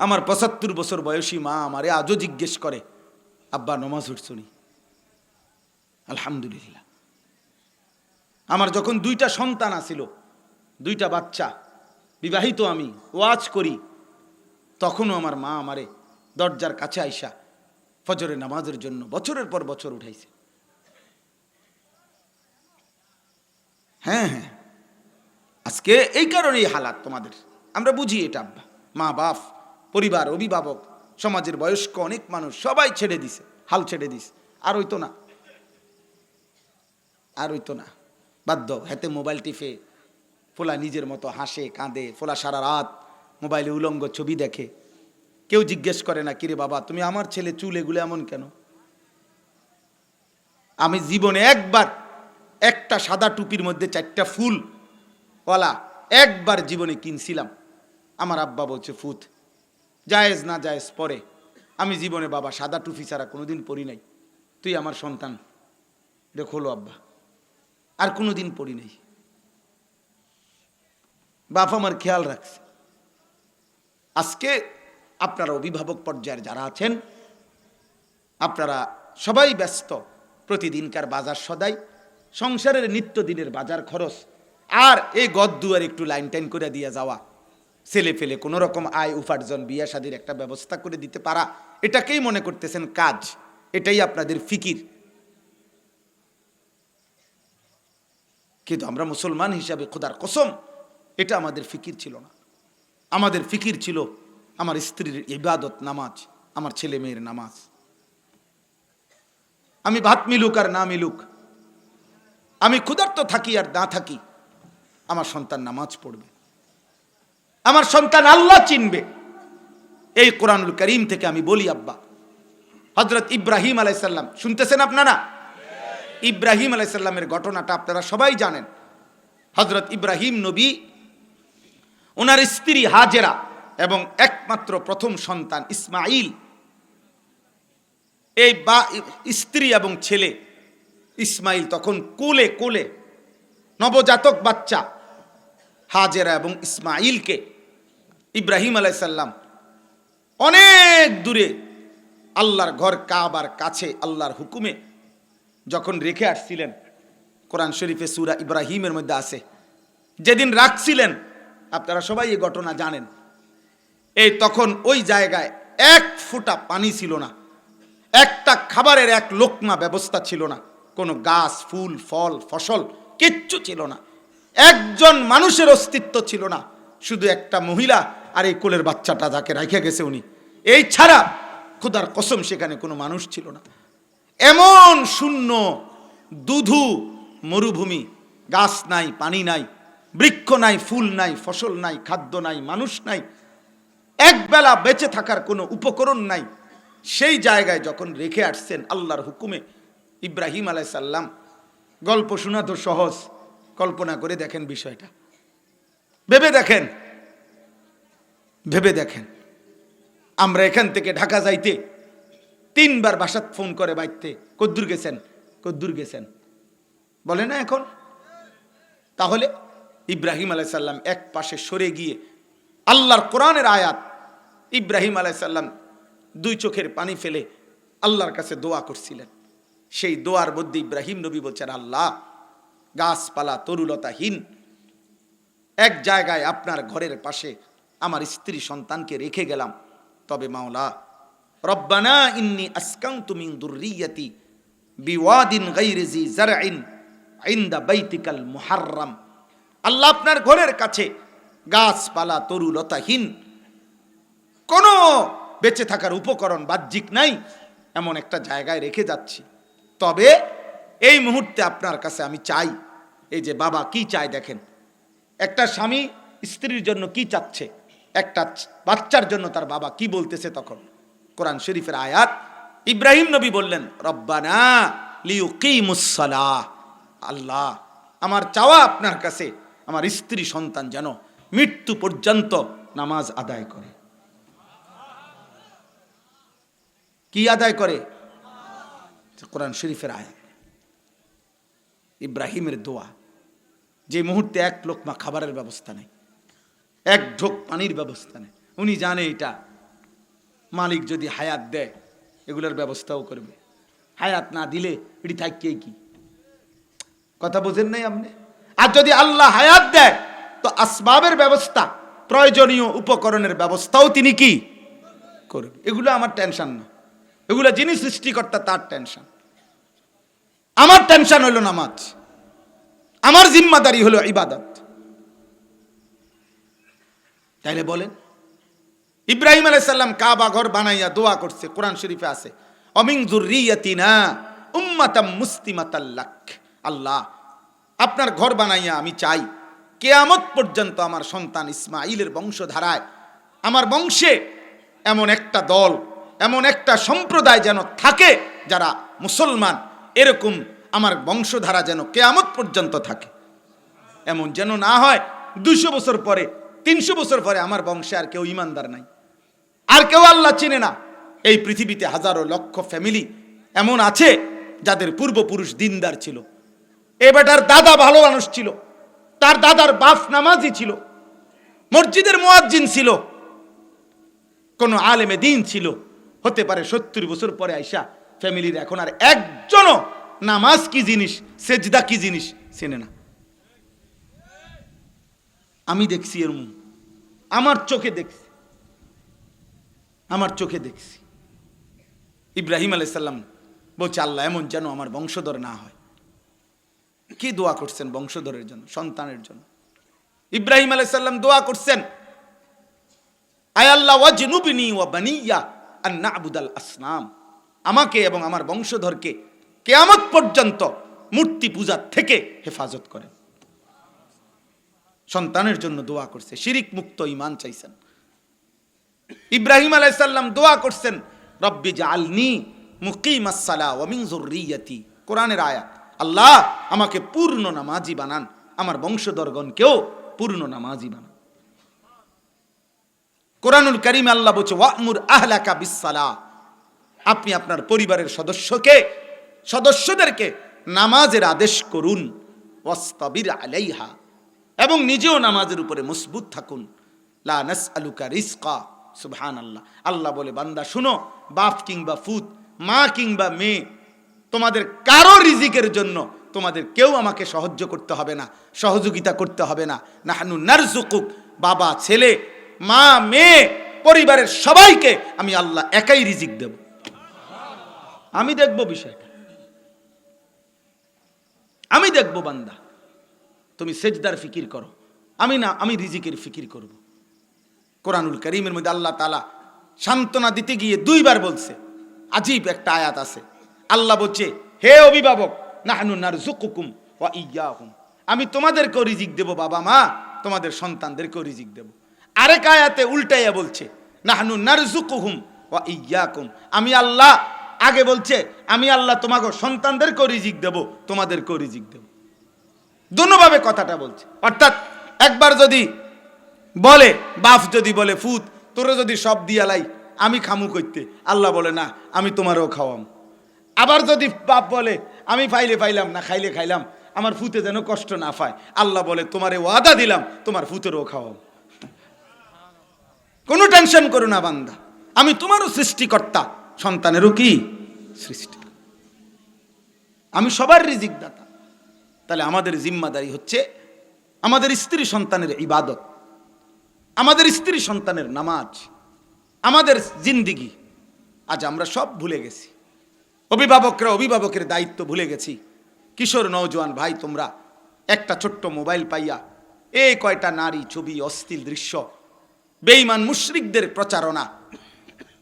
আমার 75 বছর বয়সী মা আমারে আজও জিজ্ঞেস করে, আব্বা নমাজ উঠছনি? আলহামদুলিল্লাহ। আমার যখন 2টা সন্তান আছিল, 2টা বাচ্চা, বিবাহিত, আমি ওয়াজ করি, তখনও আমার মা আমারে দরজার কাছে আইসা ফজরের নামাজের জন্য বছরের পর বছর উঠাইছে। হ্যাঁ, আজকে এই কারণেই হালাত তোমাদের, আমরা বুঝি এটা আব্বা। মা বাপ, পরিবার, অভিভাবক, সমাজের বয়স্ক অনেক মানুষ সবাই ছেড়ে দিছে, হাল ছেড়ে দিছে। আর হইতো না, আর হইতো না, বাধ্য হাতে মোবাইল টিপে ফোলা নিজের মতো হাসে কাঁদে, ফোলা সারা রাত মোবাইলে উলঙ্গ ছবি দেখে। কেউ জিজ্ঞেস করে না, কিরে বাবা তুমি আমার ছেলে চুল এগুলো এমন কেন? আমি জীবনে একবার একটা সাদা টুপির মধ্যে 4টা ফুল ওয়ালা একবার জীবনে কিনছিলাম। আমার আব্বা বলছে ফুত, জায়েজ না জায়েজ পরে। আমি জীবনে বাবা সাদা টুপি ছাড়া কোনোদিন পরি নাই, তুই আমার সন্তান, দেখো আব্বা, আর কোনোদিন পরি নাই। বাপ আমার খেয়াল রাখছে। আজকে আপনারা অভিভাবক পর্যায়ের যারা আছেন, আপনারা সবাই ব্যস্ত, প্রতিদিনকার বাজার সদাই, সংসারের নিত্যদিনের বাজার খরচ, আর এই গদ্দুয়ার একটু লাইন টাইন করে দিয়ে যাওয়া, ছেলে ফেলে কোনো রকম আয় উপার্জন, বিয়া শাদীর একটা ব্যবস্থা করে দিতে পারা, এটাকেই মনে করতেছেন কাজ, এটাই আপনাদের ফিকির। কিন্তু আমরা মুসলমান হিসাবে খোদার কসম এটা আমাদের ফিকির ছিল না। আমাদের ফিকির ছিল আমার স্ত্রীর ইবাদত, নামাজ, আমার ছেলে মেয়ের নামাজ। আমি ভাত মিলুক আর না মিলুক, আমি ক্ষুধার্ত থাকি আর না থাকি, আমার সন্তান নামাজ পড়বে। আমার সন্তান আল্লাহ চিনবে। এই কোরআনুল কারীম থেকে আমি বলি আব্বা, হযরত ইব্রাহিম আলাইহিস সালাম, শুনতেছেন আপনারা? ইব্রাহিম আলাইহিস সালামের ঘটনাটা আপনারা সবাই জানেন। হযরত ইব্রাহিম নবী, ওনার স্ত্রী হাজেরা এবং একমাত্র প্রথম সন্তান ইসমাইল, এই স্ত্রী এবং ছেলে ইসমাইল তখন কোলে কোলে নবজাতক বাচ্চা হাজেরা এবং ইসমাইলকে ইব্রাহিম আলাইহিস সালাম অনেক দূরে আল্লাহর ঘর কাবার কাছে আল্লাহর হুকুমে যখন রেখে আসছিলেন, কোরআন শরীফে সূরা ইব্রাহিমের মধ্যে আছে, যেদিন রাখছিলেন আপনারা সবাই এই ঘটনা জানেন। এই তখন ওই জায়গায় এক ফোঁটা পানি ছিল না, একটা খাবারের এক লোকমা ব্যবস্থা ছিল না, কোনো গাছ ফুল ফল ফসল কিচ্ছু ছিল না, একজন মানুষের অস্তিত্ব ছিল না, শুধু একটা মহিলা আর এই কোলের বাচ্চাটা যাকে রেখে গেছে উনি, এই ছাড়া খোদার কসম সেখানে কোনো মানুষ ছিল না। এমন শূন্য দুধু মরুভূমি, গাছ নাই, পানি নাই, বৃক্ষ নাই, ফুল নাই, ফসল নাই, খাদ্য নাই, মানুষ নাই, একবেলা বেঁচে থাকার কোনো উপকরণ নাই। সেই জায়গায় যখন রেখে আসছেন আল্লাহর হুকুমে ইব্রাহিম আলাইহিস সালাম, গল্প শোনা তো সহজ, কল্পনা করে দেখেন বিষয়টা, ভেবে দেখেন, ভেবে দেখেন। আমরা এখান থেকে ঢাকা যাইতে 3 বার বাসাত ফোন করে বাইতে, কদ্দুর গেছেন, কদ্দুর গেছেন বলে না এখন। তাহলে ইব্রাহিম আলাইহিস সালাম এক পাশে সরে গিয়ে আল্লাহর কোরআনের আয়াত, ইব্রাহিম আলাইহিস সালাম 2 চোখের পানি ফেলে আল্লাহর কাছে দোয়া করছিলেন। সেই দোয়ার মধ্যে ইব্রাহিম নবী বলছেন, আল্লাহ, গাছপালা তরুলতাহীন এক জায়গায় আপনার ঘরের পাশে আমার স্ত্রী সন্তানকে রেখে গেলাম, তবে মাওলা রব্বানা ইন্নী আসকানতু মিন যুররিয়াতি বিওয়াদিন গায়রি জি জারইন ইনদা বাইতিকাল মুহাররাম, আল্লাহ আপনার ঘরের কাছে গাছপালা তরুলতাহীন কোনো বেঁচে থাকার উপকরণ বাহ্যিক নাই এমন একটা জায়গায় রেখে যাচ্ছি, তবে এই মুহূর্তে আপনার কাছে আমি চাই। এই যে বাবা কি চায় দেখেন, একটা স্বামী স্ত্রীর জন্য কি চাচ্ছে, একটা বাচ্চার জন্য তার বাবা কি বলতেছে। তখন কোরআন শরীফের আয়াত, ইব্রাহিম নবী বললেন, রব্বানা লিয়ুকিমুস সালাহ, আল্লাহ আমার চাওয়া আপনার কাছে আমার স্ত্রী সন্তান যেন মৃত্যু পর্যন্ত নামাজ আদায় করে। কি আদায় করে? কোরআন শরীফের আয়াত, ইব্রাহিমের দোয়া। যে মুহূর্তে এক লোকমা খাবারের ব্যবস্থা নেই, এক ঢোক পানির ব্যবস্থা নেই, উনি জানে এটা মালিক যদি হায়াত দেয় এগুলোর ব্যবস্থাও করবে, হায়াত না দিলে এটি থাকিয়ে কি, কথা বোঝেন নাই আপনি? আর যদি আল্লাহ হায়াত দেয় তো আসবাবের ব্যবস্থা, প্রয়োজনীয় উপকরণের ব্যবস্থাও তিনি কি করবে। এগুলো আমার টেনশন না, এগুলো যিনি সৃষ্টিকর্তা তার টেনশন। আমার টেনশন হলো নামাজ, আমার জিম্মাদারি হলো ইবাদত। তাইলে বলেন, ইব্রাহিম আলাইহিস সালাম কাবা ঘর বানাইয়া দোয়া করছে, কোরআন শরীফে আছে, অমিন যুররিয়াতিনা উম্মাতাম মুসলিমাতাল লাক, আল্লাহ আপনার ঘর বানাইয়া আমি চাই কিয়ামত পর্যন্ত আমার সন্তান ইসমাইলের বংশধারায়, আমার বংশে এমন একটা দল, এমন একটা সম্প্রদায় যেন থাকে যারা মুসলমান, এরকম আমার বংশধারা যেন কিয়ামত পর্যন্ত থাকে। এমন যেন না হয় 200 বছর পরে, 300 বছর পরে আমার বংশে আর কেউ ইমানদার নাই, আর কেউ আল্লাহ চিনে না। এই পৃথিবীতে হাজারো লক্ষ ফ্যামিলি এমন আছে যাদের পূর্বপুরুষ দিনদার ছিল, এ বেটার দাদা ভালো মানুষ ছিল, তার দাদার বাপ নামাজি ছিল, মসজিদের মুয়াজ্জিন ছিল, কোন আলেমে দ্বীন ছিল, হতে পারে 70 বছর পরে আইসা ফ্যামিলির এখন আর একজনও নামাজ কি জিনিস, সেজদা কি জিনিস চেনে না। আমি দেখছি এরকম, আমার চোখে দেখছি, আমার চোখে দেখছি। ইব্রাহিম আলাইহিস সালাম বলছে, আল্লাহ এমন যেন আমার বংশধর না হয়। কি দোয়া করছেন? বংশধরের জন্য, সন্তানের জন্য। ইব্রাহিম আলাইহিস সালাম দোয়া করছেন, আয় আল্লাহ ওয়াজনুবনি ওয়া বানিয়া আন না'বুদাল আসনাম, আমাকে এবং আমার বংশধরকে কিয়ামত পর্যন্ত মূর্তি পূজা থেকে হেফাজত করেন। সন্তানের জন্য দোয়া করছে, শিরিক মুক্ত ঈমান চাইছেন। ইব্রাহিম আলাইহিস সালাম দোয়া করছেন, রব্বি জাআলনি মুকিমাস সালাহ ওয়া মিন যুররিয়াতি, কোরআনের আয়াত। আল্লাহ আমাকে পূর্ণ নামাজি বানান, আমার বংশধরগণকেও পূর্ণ নামাজি বানান। কোরআনুল কারীমে আল্লাহ বলছে ওয়া'মুর আহলাকা বিস-সালাহ, আপনি আপনার পরিবারের সদস্যদেরকে নামাজের আদেশ করুন, ওয়াসতাবির আলাইহা, এবং নিজেও নামাজের উপরে মজবুত থাকুন। লা নাসআলুকা রিজকা, সুবহানাল্লাহ। আল্লাহ বলে বান্দা শুনো, বাপ কিংবা ফুত, মা কিংবা মেয়ে, তোমাদের কারো রিজিকের জন্য তোমাদের কেউ আমাকে সাহায্য করতে হবে না, সহযোগিতা করতে হবে না। নাহনু নারযুকুক, বাবা ছেলে মা মেয়ে পরিবারের সবাইকে আমি আল্লাহ একাই রিজিক দেব। আমি দেখব বিষয়টা, আমি দেখব বান্দা, তুমি সেজদার ফিকির করো, আমি না, আমি রিজিকের ফিকির করব। কোরআনুল কারীমের মধ্যে আল্লাহ তাআলা সান্ত্বনা দিতে গিয়ে 2 বার বলছে, আজীব একটা আয়াত আছে। আল্লাহ বলছে, হে অভিভাবক, নাহনু নারযুকুকুম ওয়া ইয়্যাহুম, আমি তোমাদেরকেও রিজিক দেব বাবা মা, তোমাদের সন্তানদেরকেও রিজিক দেব। আরেক আয়াতে উল্টাইয়া বলছে, নাহনু নারযুকুহুম ওয়া ইয়্যাকুম, আমি আল্লাহ আগে বলছে আমি আল্লাহ তোমাকে সন্তানদেরকেও রিজিক দেব, তোমাদেরকেও রিজিক দেব। দুনোভাবে কথাটা বলছে। অর্থাৎ একবার যদি বলে বাপ, যদি বলে ফুত, তোরে যদি সব দিয়ালাই আমি খামু কইতে, আল্লাহ বলে না, আমি তোমারও খাওয়াম। আবার যদি বাপ বলে আমি পাইলে পাইলাম, না খাইলে খাইলাম, আমার ফুতে যেন কষ্ট না পায়, আল্লাহ বলে তোমারে ওয়াদা দিলাম তোমার ফুতেরও খাওয়াম। কোনো টেনশন করো না বান্দা, আমি তোমারও সৃষ্টিকর্তা, সন্তানেরও কি সৃষ্টি, আমি সবার রিজিক দাতা। তাহলে আমাদের জিম্মাদারি হচ্ছে আমাদের স্ত্রী সন্তানের ইবাদত, আমাদের স্ত্রী সন্তানের নামাজ, আমাদের জিন্দিগি। আজ আমরা সব ভুলে গেছি, অভিভাবকরা অভিভাবকের দায়িত্ব ভুলে গেছি। কিশোর নওজোয়ান ভাই, তোমরা একটা ছোট্ট মোবাইল পাইয়া এই কয়টা নারী ছবি, অশ্লীল দৃশ্য, বেঈমান মুশরিকদের প্রচারণা,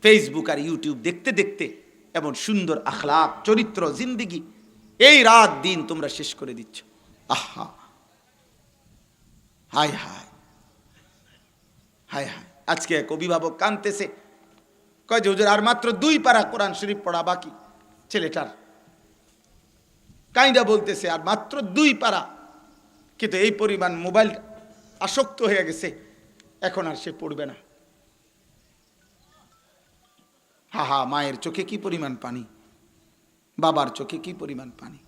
ফেসবুক আর ইউটিউব দেখতে দেখতে এমন সুন্দর আখলাক, চরিত্র, জিন্দিগি এই রাত দিন তোমরা শেষ করে দিচ্ছ। আহা, হায় হায় হায় হায়। আজকে এক অভিভাবক কাঁদতেছে, কয় যে হুজুর আর মাত্র 2 পারা কোরআন শরীফ পড়া বাকি ছেলেটার। কাইদা বলতেছে আর মাত্র 2 পারা, কিন্তু এই পরিমাণ মোবাইল আসক্ত হয়ে গেছে, এখন আর সে পড়বে না। হা হা, মায়ের চোখে কি পরিমাণ পানি, বাবার চোখে কি পরিমাণ পানি।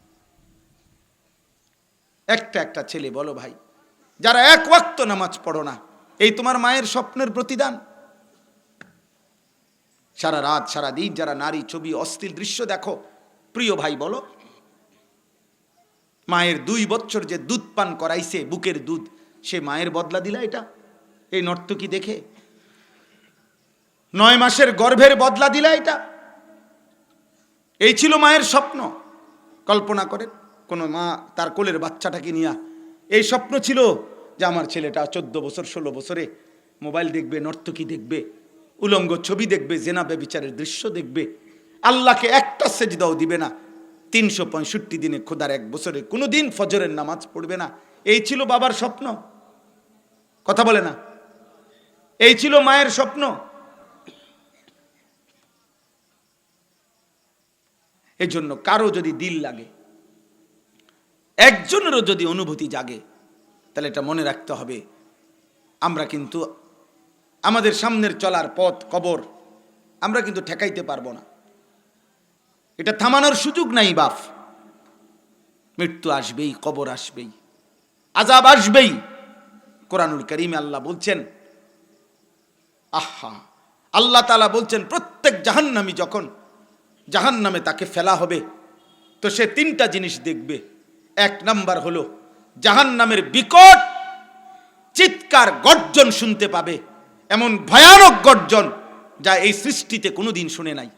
একটা ছেলে বলো ভাই, যারা 1 ওয়াক্ত নামাজ পড়ো না, এই তোমার মায়ের স্বপ্নের প্রতিদান। সারা রাত সারা দিন যারা নারী ছবি, অশ্লীল দৃশ্য দেখো, প্রিয় ভাই বলো, মায়ের 2 বছর যে দুধ পান করাইছে, বুকের দুধ, সে মায়ের বদলা দিলা এটা এই নর্তকী দেখে? 9 মাসের গর্ভের বদলা দিলা এটা? এই ছিল মায়ের স্বপ্ন? কল্পনা করেন, কোন মা তার কোলের বাচ্চাটাকে নিয়ে এই স্বপ্ন ছিল যে আমার ছেলেটা 14 বছর 16 বছরে মোবাইল দেখবে, নর্তকী দেখবে, উলঙ্গ ছবি দেখবে, জেনা ব্যভিচারের দৃশ্য দেখবে, আল্লাহকে একটা সেজদাও দিবে না, 365 দিনে খোদার 1 বছরে কোনো দিন ফজরের নামাজ পড়বে না। এই ছিল বাবার স্বপ্ন? কথা বলে না, এই ছিল মায়ের স্বপ্ন? এই জন্য কারো যদি দিল লাগে, একজনেরও যদি অনুভূতি জাগে, তাহলে এটা মনে রাখতে হবে, আমরা কিন্তু আমাদের সামনের চলার পথ কবর, আমরা কিন্তু ঠেকাইতে পারবো না, এটা থামানোর সুযোগ নাই বাপ। মৃত্যু আসবেই, কবর আসবেই, আযাব আসবেই। কোরআনুল কারীমে আল্লাহ বলছেন, আহা, আল্লাহ তাআলা বলছেন প্রত্যেক জাহান্নামী যখন জাহান্নামে তাকে ফেলা হবে, তো সে 3টা জিনিস দেখবে। 1 নাম্বার হলো জাহান্নামের বিকট চিৎকার, গর্জন শুনতে পাবে, এমন ভয়ানক গর্জন যা এই সৃষ্টিতে কোনোদিন শুনে নাই।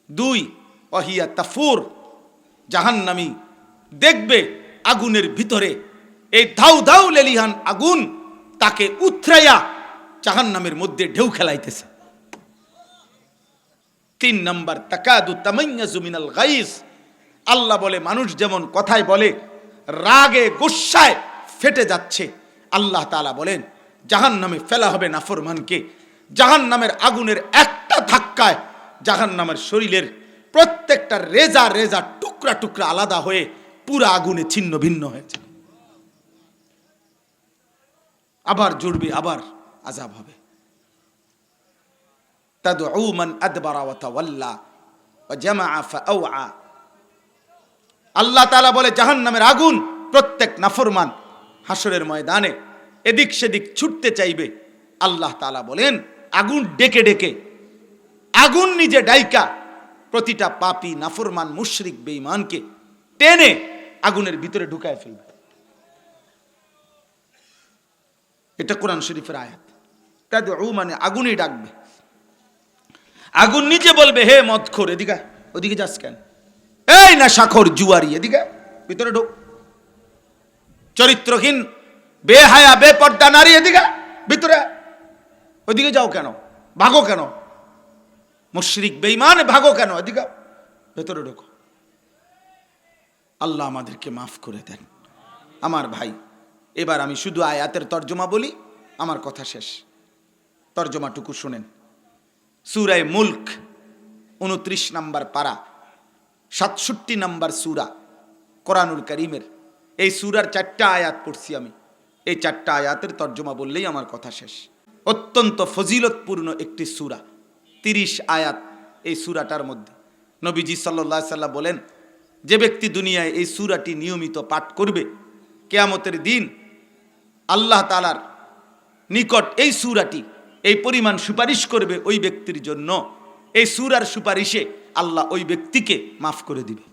2, ওয়াহিয়া তাফুর, জাহান্নামী দেখবে আগুনের ভিতরে এই ধাউ ধাউ লেলিহান আগুন তাকে উথরাইয়া জাহান্নামের মধ্যে ঢেউ খেলাইতেছে। 3 নাম্বার, তাকাদু তামাইয়াজু মিনাল গাইজ, আল্লাহ বলে মানুষ যেমন কথায় বলে রাগে গুসায় ফেটে যাচ্ছে, আল্লাহ তাআলা বলেন জাহান্নামে ফেলা হবে নাফরমানকে। জাহান্নামের আগুনের একটা ধাক্কায় জাহান্নামের শরীরের প্রত্যেকটা রেজা রেজা টুকরা টুকরা আলাদা হয়ে পুরা আগুনে ছিন্ন ভিন্ন হয়েছে। আবার জুড়বে, আবার আযাব হবে। তাদউ মান আদবারা ওয়া তাওয়াল্লা ওয়া জামাআ ফাআওয়া। আল্লাহ তাআলা বলে জাহান্নামের আগুন প্রত্যেক নাফরমান হাসরের ময়দানে এদিক সেদিক ছুটতে চাইবে। আল্লাহ তাআলা বলেন আগুন ডেকে ডেকে, আগুন নিজে ডাইকা প্রতিটা পাপী নাফরমান মুশরিক বেঈমানকে টেনে আগুনের ভিতরে ঢুকায় ফেলবে। এটা কোরআন শরীফের আয়াত। তাদউ মানে আগুনই ডাকবে। আগুন নিজে বলবে হে মদখোর, এদিকে ওদিকে যাস কেন? এই নেশাখোর জুয়ারি, এদিকে ভিতরে ঢোক। চরিত্রহীন বেহায়া বেপর্দা নারী, এদিকে ভিতরে, ওদিকে যাও কেন? ভাগো কেন? মুশরিক বেঈমান ভাগো কেন? এদিকে ভেতরে ঢোকো। আল্লাহ আমাদেরকে মাফ করে দেন। আমার ভাই, এবার আমি শুধু আয়াতের তর্জমা বলি, আমার কথা শেষ। তর্জমাটুকু শুনেন। সূরা মুলক 29 নম্বর পারা, 67 নম্বর সূরা কোরআনুল কারীমের। এই সূরার 4টা আয়াত পড়ছি আমি। এই 4টা আয়াতের তর্জমা বললেই আমার কথা শেষ। অত্যন্ত ফজিলতপূর্ণ একটি সূরা, 30 আয়াত এই সূরাটার মধ্যে। নবীজি সাল্লাল্লাহু আলাইহি সাল্লাম বলেন, যে ব্যক্তি দুনিয়ায় এই সূরাটি নিয়মিত পাঠ করবে, কিয়ামতের দিন আল্লাহ তাআলার নিকট এই সূরাটি এই পরিমাণ সুপারিশ করবে ওই ব্যক্তির জন্য। এই সূরার সুপারিশে আল্লাহ ওই ব্যক্তিকে মাফ করে দিবে।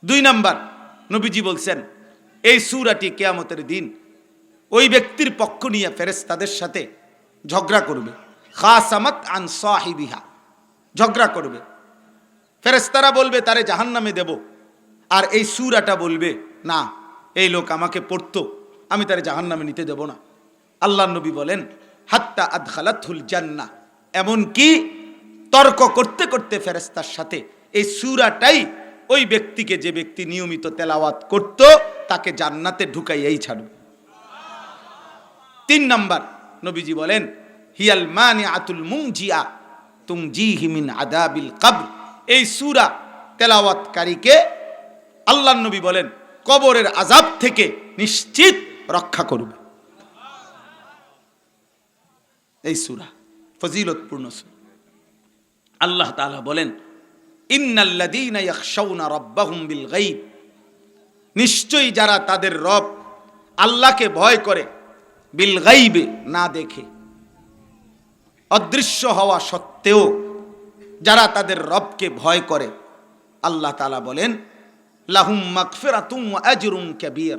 2 নাম্বার, নবীজি বলছেন এই সূরাটি কিয়ামতের দিন ওই ব্যক্তির পক্ষ নিয়ে ফেরেশতাদের সাথে ঝগড়া করবে। খাসামাত আন সাহিবিহা, ঝগড়া করবে। ফেরেশতারা বলবে তারে জাহান্নামে দেব, আর এই সূরাটা বলবে না, এই লোক আমাকে পড়তো, আমি তারে জাহান্নামে নিতে দেব না। আল্লাহর নবী বলেন হাত্তা আদখালাতুল জান্নাহ, এমন কি তর্ক করতে করতে ফেরেশতার সাথে এই সূরাটাই ওই ব্যক্তিকে, যে ব্যক্তি নিয়মিত তেলাওয়াত করত, তাকে জান্নাতে ঢুকাইয়াই ছাড়বে। 3 নাম্বার, নবীজি বলেন হিয়াল মানিআতুল মুনজিয়া তুনজিহি মিন আযাবিল কবর। এই সূরা তেলাওয়াতকারীকে আল্লাহর নবী বলেন কবরের আযাব থেকে নিশ্চিত রক্ষা করবে। এই সূরা ফজিলতপূর্ণ সূরা। আল্লাহ তাআলা বলেন ইন্নাল্লাযীনা ইয়াখশাউনা রাব্বাহুম বিল গায়ব, নিশ্চয়ই যারা তাদের রব আল্লাহকে ভয় করে, বিল গায়বে, না দেখে, অদৃশ্য হওয়া সত্ত্বেও যারা তাদের রবকে ভয় করে, আল্লাহ তাআলা বলেন লাহুম মাগফিরাতুম ওয়া আজরুন কাবীর,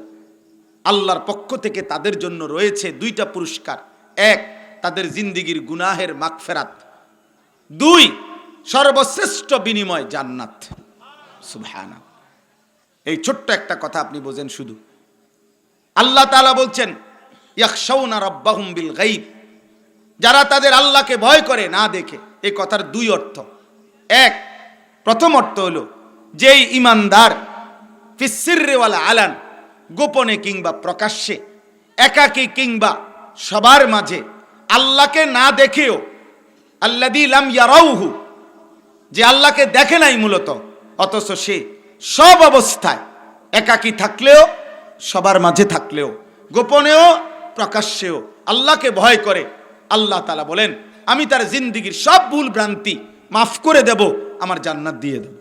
আল্লাহর পক্ষ থেকে তাদের জন্য রয়েছে 2টা পুরস্কার। 1, তাদের জিন্দেগীর গুনাহের মাগফিরাত। 2, সর্বশ্রেষ্ঠ বিনিময় জান্নাত। সুবহানাল্লাহ। এই ছোট্ট একটা কথা আপনি বোঝেন শুধু। আল্লাহ তাআলা বলছেন ইয়াখশাউনা রাব্বাহুম বিল গায়ব, যারা তাদের আল্লাহকে ভয় করে না দেখে। এই কথার 2 অর্থ। 1, প্রথম অর্থ হলো যেই ঈমানদার ফিস সিররি ওয়াল আলান, গোপনে কিংবা প্রকাশ্যে, একাকী কিংবা সবার মাঝে আল্লাহকে না দেখেও, আল্লাযী লাম ইয়ারাউহু, যে আল্লাহকে দেখে নাই মূলত, অথচ সে সব অবস্থায় একাকী থাকলেও, সবার মাঝে থাকলেও, গোপনেও প্রকাশ্যেও আল্লাহকে ভয় করে, আল্লাহ তাআলা বলেন আমি তার জিন্দেগীর সব ভুল ভ্রান্তি মাফ করে দেব, আমার জান্নাত দিয়ে দেব।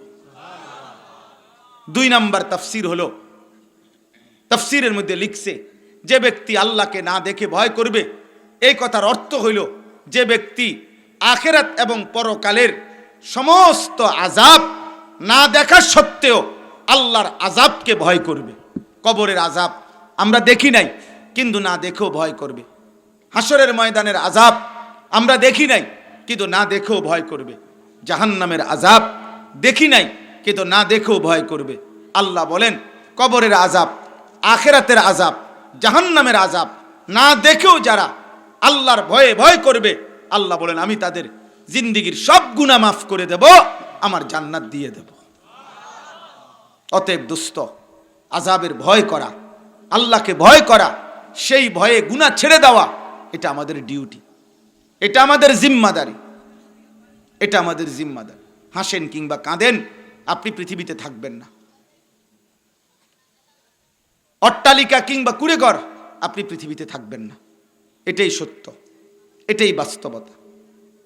2 নাম্বার তাফসীর হলো, তাফসীরের মধ্যে লিখছে যে ব্যক্তি আল্লাহকে না দেখে ভয় করবে, এই কথার অর্থ হইল যে ব্যক্তি আখিরাত এবং পরকালের সমস্ত আযাব না দেখা সত্ত্বেও আল্লাহর আযাবকে ভয় করবে। কবরের আযাব আমরা দেখি নাই, কিন্তু না দেখেও ভয় করবে। হাসরের ময়দানের আযাব আমরা দেখি নাই, কিন্তু না দেখেও ভয় করবে। জাহান্নামের আযাব দেখি নাই, কিন্তু না দেখেও ভয় করবে। আল্লাহ বলেন কবরের আযাব, আখিরাতের আযাব, জাহান্নামের আযাব না দেখেও যারা আল্লাহর ভয়ে ভয় করবে, আল্লাহ বলেন আমি তাদের জিন্দেগীর সব গুনাহ মাফ করে দেব, আমার জান্নাত দিয়ে দেব। অতএব দোস্ত, আযাবের ভয় করা, আল্লাহকে ভয় করা, সেই ভয়ে গুনাহ ছেড়ে দেওয়া, এটা আমাদের ডিউটি, এটা আমাদের জিম্মাদারি, এটা আমাদের জিম্মাদারি। হাসেন কিংবা কাঁদেন, আপনি পৃথিবীতে থাকবেন না। অট্টালিকা কিংবা কুঁড়েঘর, আপনি পৃথিবীতে থাকবেন না। এটাই সত্য, এটাই বাস্তবতা।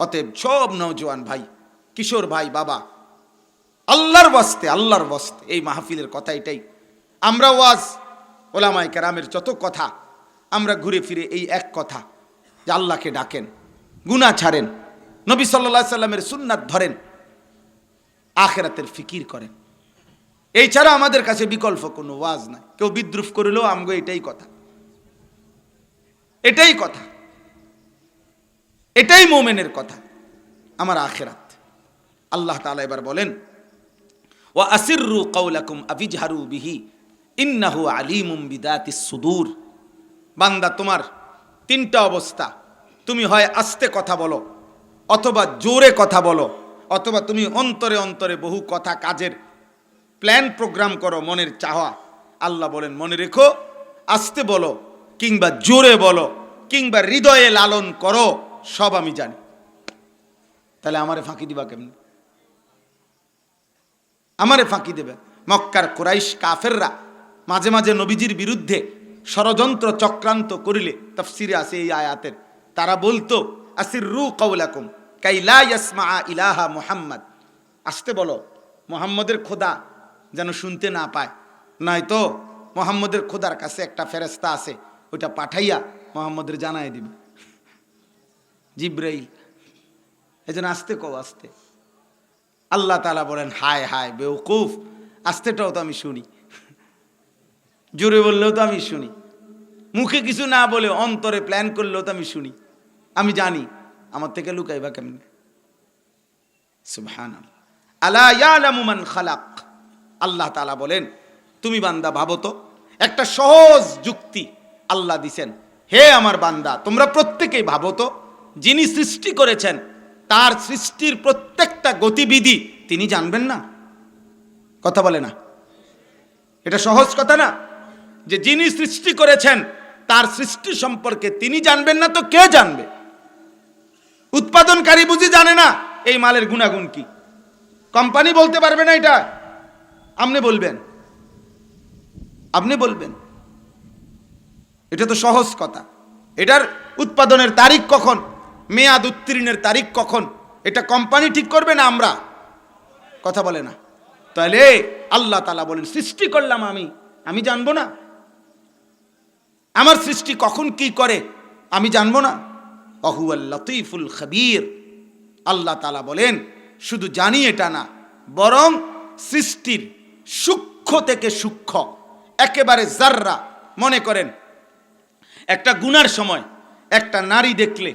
অতএব সব নওজোয়ান ভাই, কিশোর ভাই, বাবা, আল্লাহর ওয়াস্তে, আল্লাহর ওয়াস্তে এই মাহফিলের কথা এটাই। আমরা ওয়াজ ওলামায়ে কেরামের যত কথা, আমরা ঘুরে ফিরে এই এক কথা যে আল্লাহকে ডাকেন, গুনাহ ছাড়েন, নবী সাল্লাল্লাহু আলাইহি সাল্লামের সুন্নাত ধরেন, আখিরাতের ফিকির করেন। এই ছাড়া আমাদের কাছে বিকল্প কোনো ওয়াজ নাই। কেউ বিদ্রুপ করিলেও আমগো এটাই কথা, এটাই কথা, এটাই মুমিনের কথা, আমার আখিরাত। আল্লাহ তাআলা এবার বলেন, ওয়া আসিররু কাওলাকুম আবিজহারু বিহি ইন্নাহু আলিমুম বিদাতিস সুদূর। বান্দা, তোমার তিনটা অবস্থা, তুমি হয় আস্তে কথা বলো, অথবা জোরে কথা বলো, অথবা তুমি অন্তরে অন্তরে বহু কথা কাজের প্ল্যান প্রোগ্রাম করো, মনের চাওয়া। আল্লাহ বলেন, মনে রেখো, আস্তে বলো কিংবা জোরে বলো কিংবা হৃদয়ে লালন করো, সব আমি জানি। তাহলে আমারে ফাঁকি দিবা কেমন? আমারে ফাঁকি দেবে? মক্কার কুরাইশ কাফেররা মাঝে মাঝে নবীজির বিরুদ্ধে ষড়যন্ত্র চক্রান্ত করিলে, তাফসিরে আছে এই আয়াতের, তারা বলতো আসিররু কাওলাকুম কাই লা ইয়াসমা ইলাহা মুহাম্মদ। আস্তে বলো, মুহাম্মদের খোদা যেন শুনতে না পায়, নয়তো মুহাম্মদের খোদার কাছে একটা ফেরেশতা আছে, ওইটা পাঠাইয়া মুহাম্মদের জানাই দিবে, জিব্রাইল। এজন্য আস্তে কও, আস্তে। আল্লাহ তাআলা বলেন, হায় হায় বেওকুফ, আস্তেটাও তো আমি শুনি, জোরে বললেও তো আমি শুনি, মুখে কিছু না বলে অন্তরে প্ল্যান করলেও তো আমি শুনি, আমি জানি, আমার থেকে লুকাইবা কেমনে? সুবহানাল্লাহ। আলা ইয়ালামু মান খালাক। আল্লাহ তাআলা বলেন, তুমি বান্দা ভাবো তো, একটা সহজ যুক্তি আল্লাহ দিছেন, হে আমার বান্দা, তোমরা প্রত্যেকেই ভাবো তো, যিনি সৃষ্টি করেছেন তার সৃষ্টির প্রত্যেকটা গতিবিধি তিনি জানবেন না? কথা বলে না? এটা সহজ কথা না? যে যিনি সৃষ্টি করেছেন তার সৃষ্টি সম্পর্কে তিনি জানবেন না তো কে জানবে? উৎপাদনকারী বুঝি জানে না এই মালের গুণাগুণ কি? কোম্পানি বলতে পারবে না এটা? আপনি বলবেন, আপনি বলবেন? এটা তো সহজ কথা। এটার উৎপাদনের তারিখ কখন, মেয়াদ উত্তীর্ণের তারিখ কখন, এটা কোম্পানি ঠিক করবে না আমরা? কথা বলে না? তাহলে আল্লাহ তাআলা বলেন, সৃষ্টি করলাম আমি জানবো না? আমার সৃষ্টি কখন কি করে আমি জানবো না? ওয়াহুয়াল লতীফুল খবীর। আল্লাহ তাআলা বলেন, শুধু জানি এটা না, বরং সৃষ্টির সূক্ষ্ম থেকে সূক্ষ্ম একেবারে জাররা। মনে করেন, একটা গুনার সময় একটা নারী দেখলে,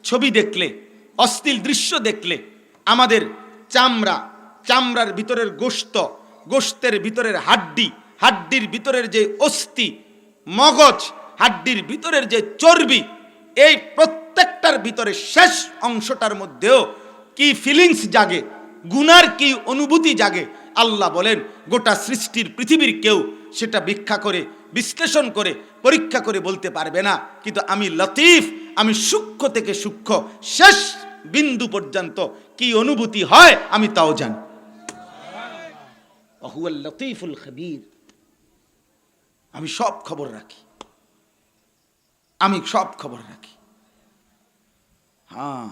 ছবি দেখলে, অশ্লীল দৃশ্য দেখলে, আমাদের চামড়ার ভিতরের গোশত, গোশতের ভিতরের হাড্ডি, হাড্ডির ভিতরের যে অস্থি, মগজ, হাড্ডির ভিতরের যে চর্বি, এই প্রত্যেকটার ভিতরে শেষ অংশটার মধ্যেও কি ফিলিংস জাগে, গুনার কি অনুভূতি জাগে, আল্লাহ বলেন গোটা সৃষ্টির পৃথিবীর কেউ সেটা ব্যাখ্যা করে, বিশ্লেষণ করে, পরীক্ষা করে বলতে পারবে না। কিন্তু আমি লতীফ, আমি সূক্ষ্ম থেকে সূক্ষ্ম শেষ বিন্দু পর্যন্ত কি অনুভূতি হয় আমি তাও জানি। ওয়াহুয়াল লতীফুল খবীর। আমি সব খবর রাখি, আমি সব খবর রাখি। হ্যাঁ,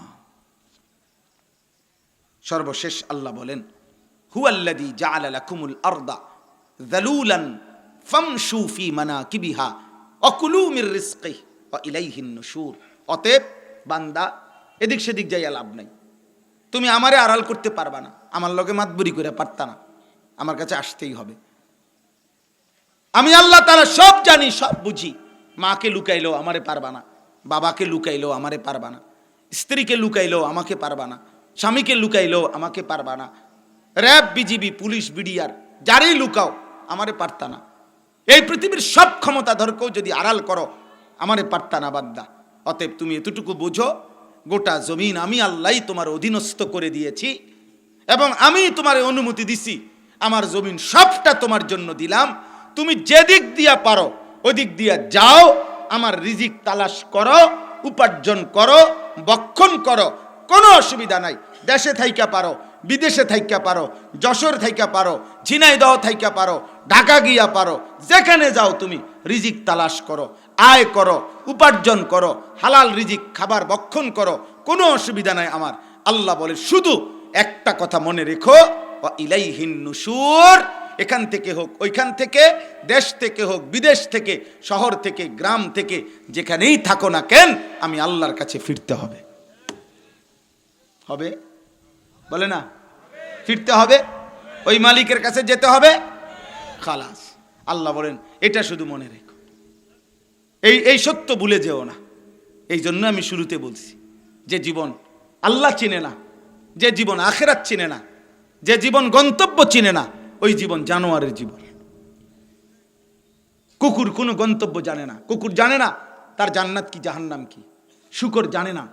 সর্বশেষ আল্লাহ বলেন, হুয়াল্লাযী জাআলা লাকুমুল আরদা যালুলান ফামশু ফি মানাকিবিহা ওয়া কুলু মির রিজকিহি ওয়া ইলাইহিন নুশুর। অতএব বান্দা, এদিক সেদিক যাইয়া লাভ নাই। তুমি আমারে আড়াল করতে পারবা না, আমার লগে মাতবুরি করে পারতা না, আমার কাছে আসতেই হবে। আমি আল্লাহ তাআলা সব জানি, সব বুঝি। মাকে লুকাইলেও আমারে পারবা না, বাবাকে লুকাইলেও আমারে পারবা না, স্ত্রীকে লুকাইলেও আমাকে পারবা না, স্বামীকে লুকাইলেও আমাকে পারবা না, র্যাব, বিজিবি, পুলিশ, বিডিআর যারেই লুকাও আমারে পারতা না। এই পৃথিবীর সব ক্ষমতাধরকেও যদি আড়াল করো আমারে পারতা না বান্দা। অতএব তুমি এতটুকু বুঝো, গোটা জমিন আমি আল্লাহই তোমার অধীনস্থ করে দিয়েছি এবং আমি তোমার অনুমতি দিছি, আমার জমিন সবটা তোমার জন্য দিলাম। তুমি যেদিক দিয়া পারো ওদিক দিয়া যাও, আমার রিজিক তালাশ করো, উপার্জন করো, বক্ষণ করো, কোনো অসুবিধা নাই। দেশে থাইকা পারো, বিদেশে থাইকা পারো, যশোর থাইকা পারো, ঝিনাইদহ থাইকা পারো, ঢাকা গিয়া পারো, যেখানে যাও তুমি রিজিক তালাশ করো, আয় করো, উপার্জন করো, হালাল রিজিক খাবার বক্ষণ করো, কোনো অসুবিধা নাই আমার। আল্লাহ বলে শুধু একটা কথা মনে রেখো, ওয়া ইলাইহিন নুশুর। এখান থেকে হোক, ওইখান থেকে, দেশ থেকে হোক, বিদেশ থেকে, শহর থেকে, গ্রাম থেকে, যেখানেই থাকো না কেন, আমি আল্লাহর কাছে ফিরতে হবে। হবে? বলে না? ফিরতে হবে, ওই মালিকের কাছে যেতে হবে, খালাস। আল্লাহ বলেন এটা শুধু মনে রেখো, এই সত্য ভুলে যেও না। এই জন্য আমি শুরুতে বলছি, যে জীবন আল্লাহ চিনে না, যে জীবন আখিরাত চিনে না, যে জীবন গন্তব্য চিনে না, ওই জীবন জানোয়ারের জীবন। কুকুর কোনো গন্তব্য জানে না, কুকুর জানে না তার জান্নাত কি জাহান্নাম কি, শুকর জানে না,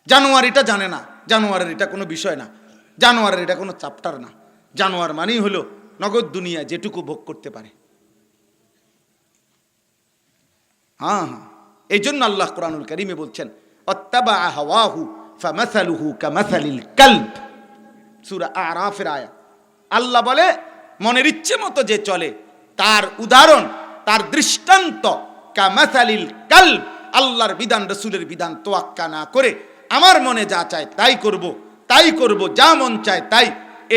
জানোয়ার এটা জানে না, জানোয়ারের এটা কোনো বিষয় না, জানোয়ারের এটা কোনো চ্যাপ্টার না। জানোয়ার মানেই হলো নগদ দুনিয়া যেটুকু ভোগ করতে পারে। হ্যাঁ, এই জন্য আল্লাহ কোরআনুল কারীমে বলছেন অত্তাবা হাওয়াহু ফামাসালুহু কামাসালিল কালব, সূরা আরাফের আয়াত। আল্লাহ বলে মনের ইচ্ছে মতো যে চলে, তার উদাহরণ, তার দৃষ্টান্ত কামাসালিল কালব। আল্লাহর বিধান, রাসূলের বিধান তোয়াক্কা না করে আমার মনে যা চায় তাই করব, তাই করব, যা মন চায় তাই।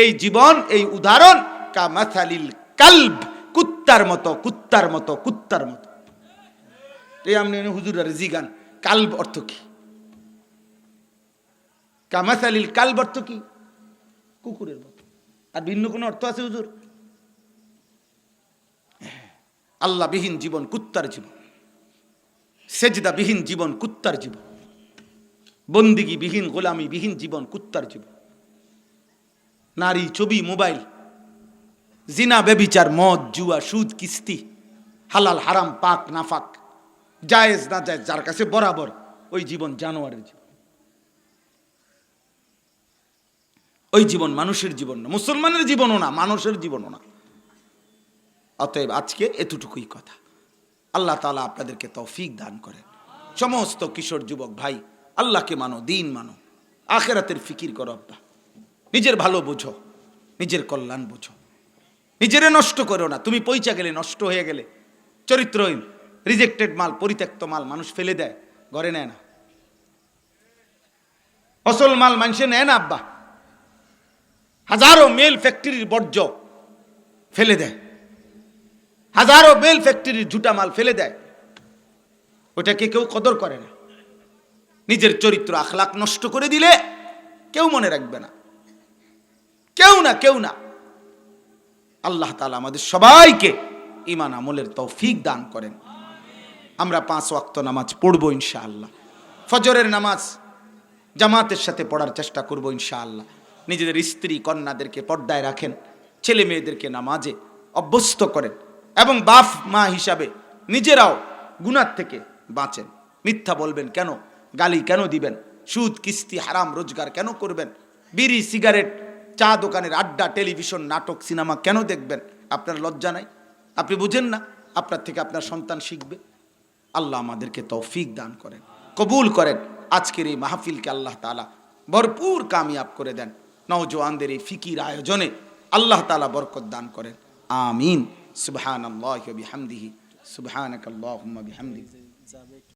এই জীবন, এই উদাহরণ কামাসালিল কালব, কুত্তার মতো, কুত্তার মতো, কুত্তার মতো। এই আপনি হুজুরের জিগান কালব অর্থ কি? কামাসালিল কালব অর্থ কি? কুকুরের মতো। আর ভিন্ন কোনো অর্থ আছে হুজুর? আল্লাহ বিহীন জীবন কুত্তার জীবন, সেজদা বিহীন জীবন কুত্তার জীবন, বন্দিগি বিহীন, গোলামি বিহীন জীবন কুত্তার জীবন। নারী, ছবি, মোবাইল, জিনা, ব্যভিচার, মদ, জুয়া, সুদ, কিস্তি, হালাল হারাম, পাক নাফাক, জায়েজ না জায়েজ, যার কাছে বরাবর, ওই জীবন জানোয়ারের জীবন। ওই জীবন মানুষের জীবন না, মুসলমানের জীবনও না, মানুষের জীবনও না। অতএব আজকে এতটুকুই কথা। আল্লাহ তাআলা আপনাদেরকে তৌফিক দান করেন। সমস্ত কিশোর যুবক ভাই, আল্লাহকে মানো, দিন মানো, আখিরাতের ফিকির করো। আব্বা নিজের ভালো বোঝো, নিজের কল্যাণ বোঝো, নিজেরে নষ্ট করো না। তুমি পয়সা গেলে, নষ্ট হয়ে গেলে, চরিত্রহীন, রিজেক্টেড মাল, পরিত্যক্ত মাল মানুষ ফেলে দেয়, ঘরে নেয় না। অসল মাল মানুষে নেয় না আব্বা। হাজারো মেল ফ্যাক্টরির বর্জ্য ফেলে দেয়, হাজারো মেল ফ্যাক্টরির ঝুটা মাল ফেলে দেয়, ওটাকে কেউ কদর করে না। নিজের চরিত্র আখলাক নষ্ট করে দিলে কেউ মনে রাখবে না, কেউ না, কেউ না। আল্লাহ তাআলা আমাদের সবাইকে ঈমান আমলের তৌফিক দান করেন। আমরা 5 ওয়াক্ত নামাজ পড়বো ইনশাআল্লাহ। ফজরের নামাজ জামাতের সাথে পড়ার চেষ্টা করবো ইনশাআল্লাহ। নিজেদের স্ত্রী কন্যাদেরকে পর্দায় রাখেন, ছেলে মেয়েদেরকে নামাজে অভ্যস্ত করেন, এবং বাপ মা হিসাবে নিজেরাও গুনাহ থেকে বাঁচেন। মিথ্যা বলবেন কেন? গালি কেন দিবেন? সুদ, কিস্তি, হারাম রোজগার কেন করবেন? বিড়ি, সিগারেট, চা দোকানের আড্ডা, টেলিভিশন, নাটক, সিনেমা কেন দেখবেন? আপনার লজ্জা নাই? আপনি বুঝেন না? আপনার থেকে আপনার সন্তান শিখবে। আল্লাহ আমাদেরকে তৌফিক দান করেন, কবুল করেন। আজকের এই মাহফিলকে আল্লাহ তাআলা ভরপুর কামিয়াব করে দেন। নওজওয়ানদের এই ফিকির আয়োজনে আল্লাহ তাআলা বরকত দান করেন। আমিন। সুবহানাল্লাহি ওয়া বিহামদিহি, সুবহানাকাল্লাহুম্মা বিহামদিক।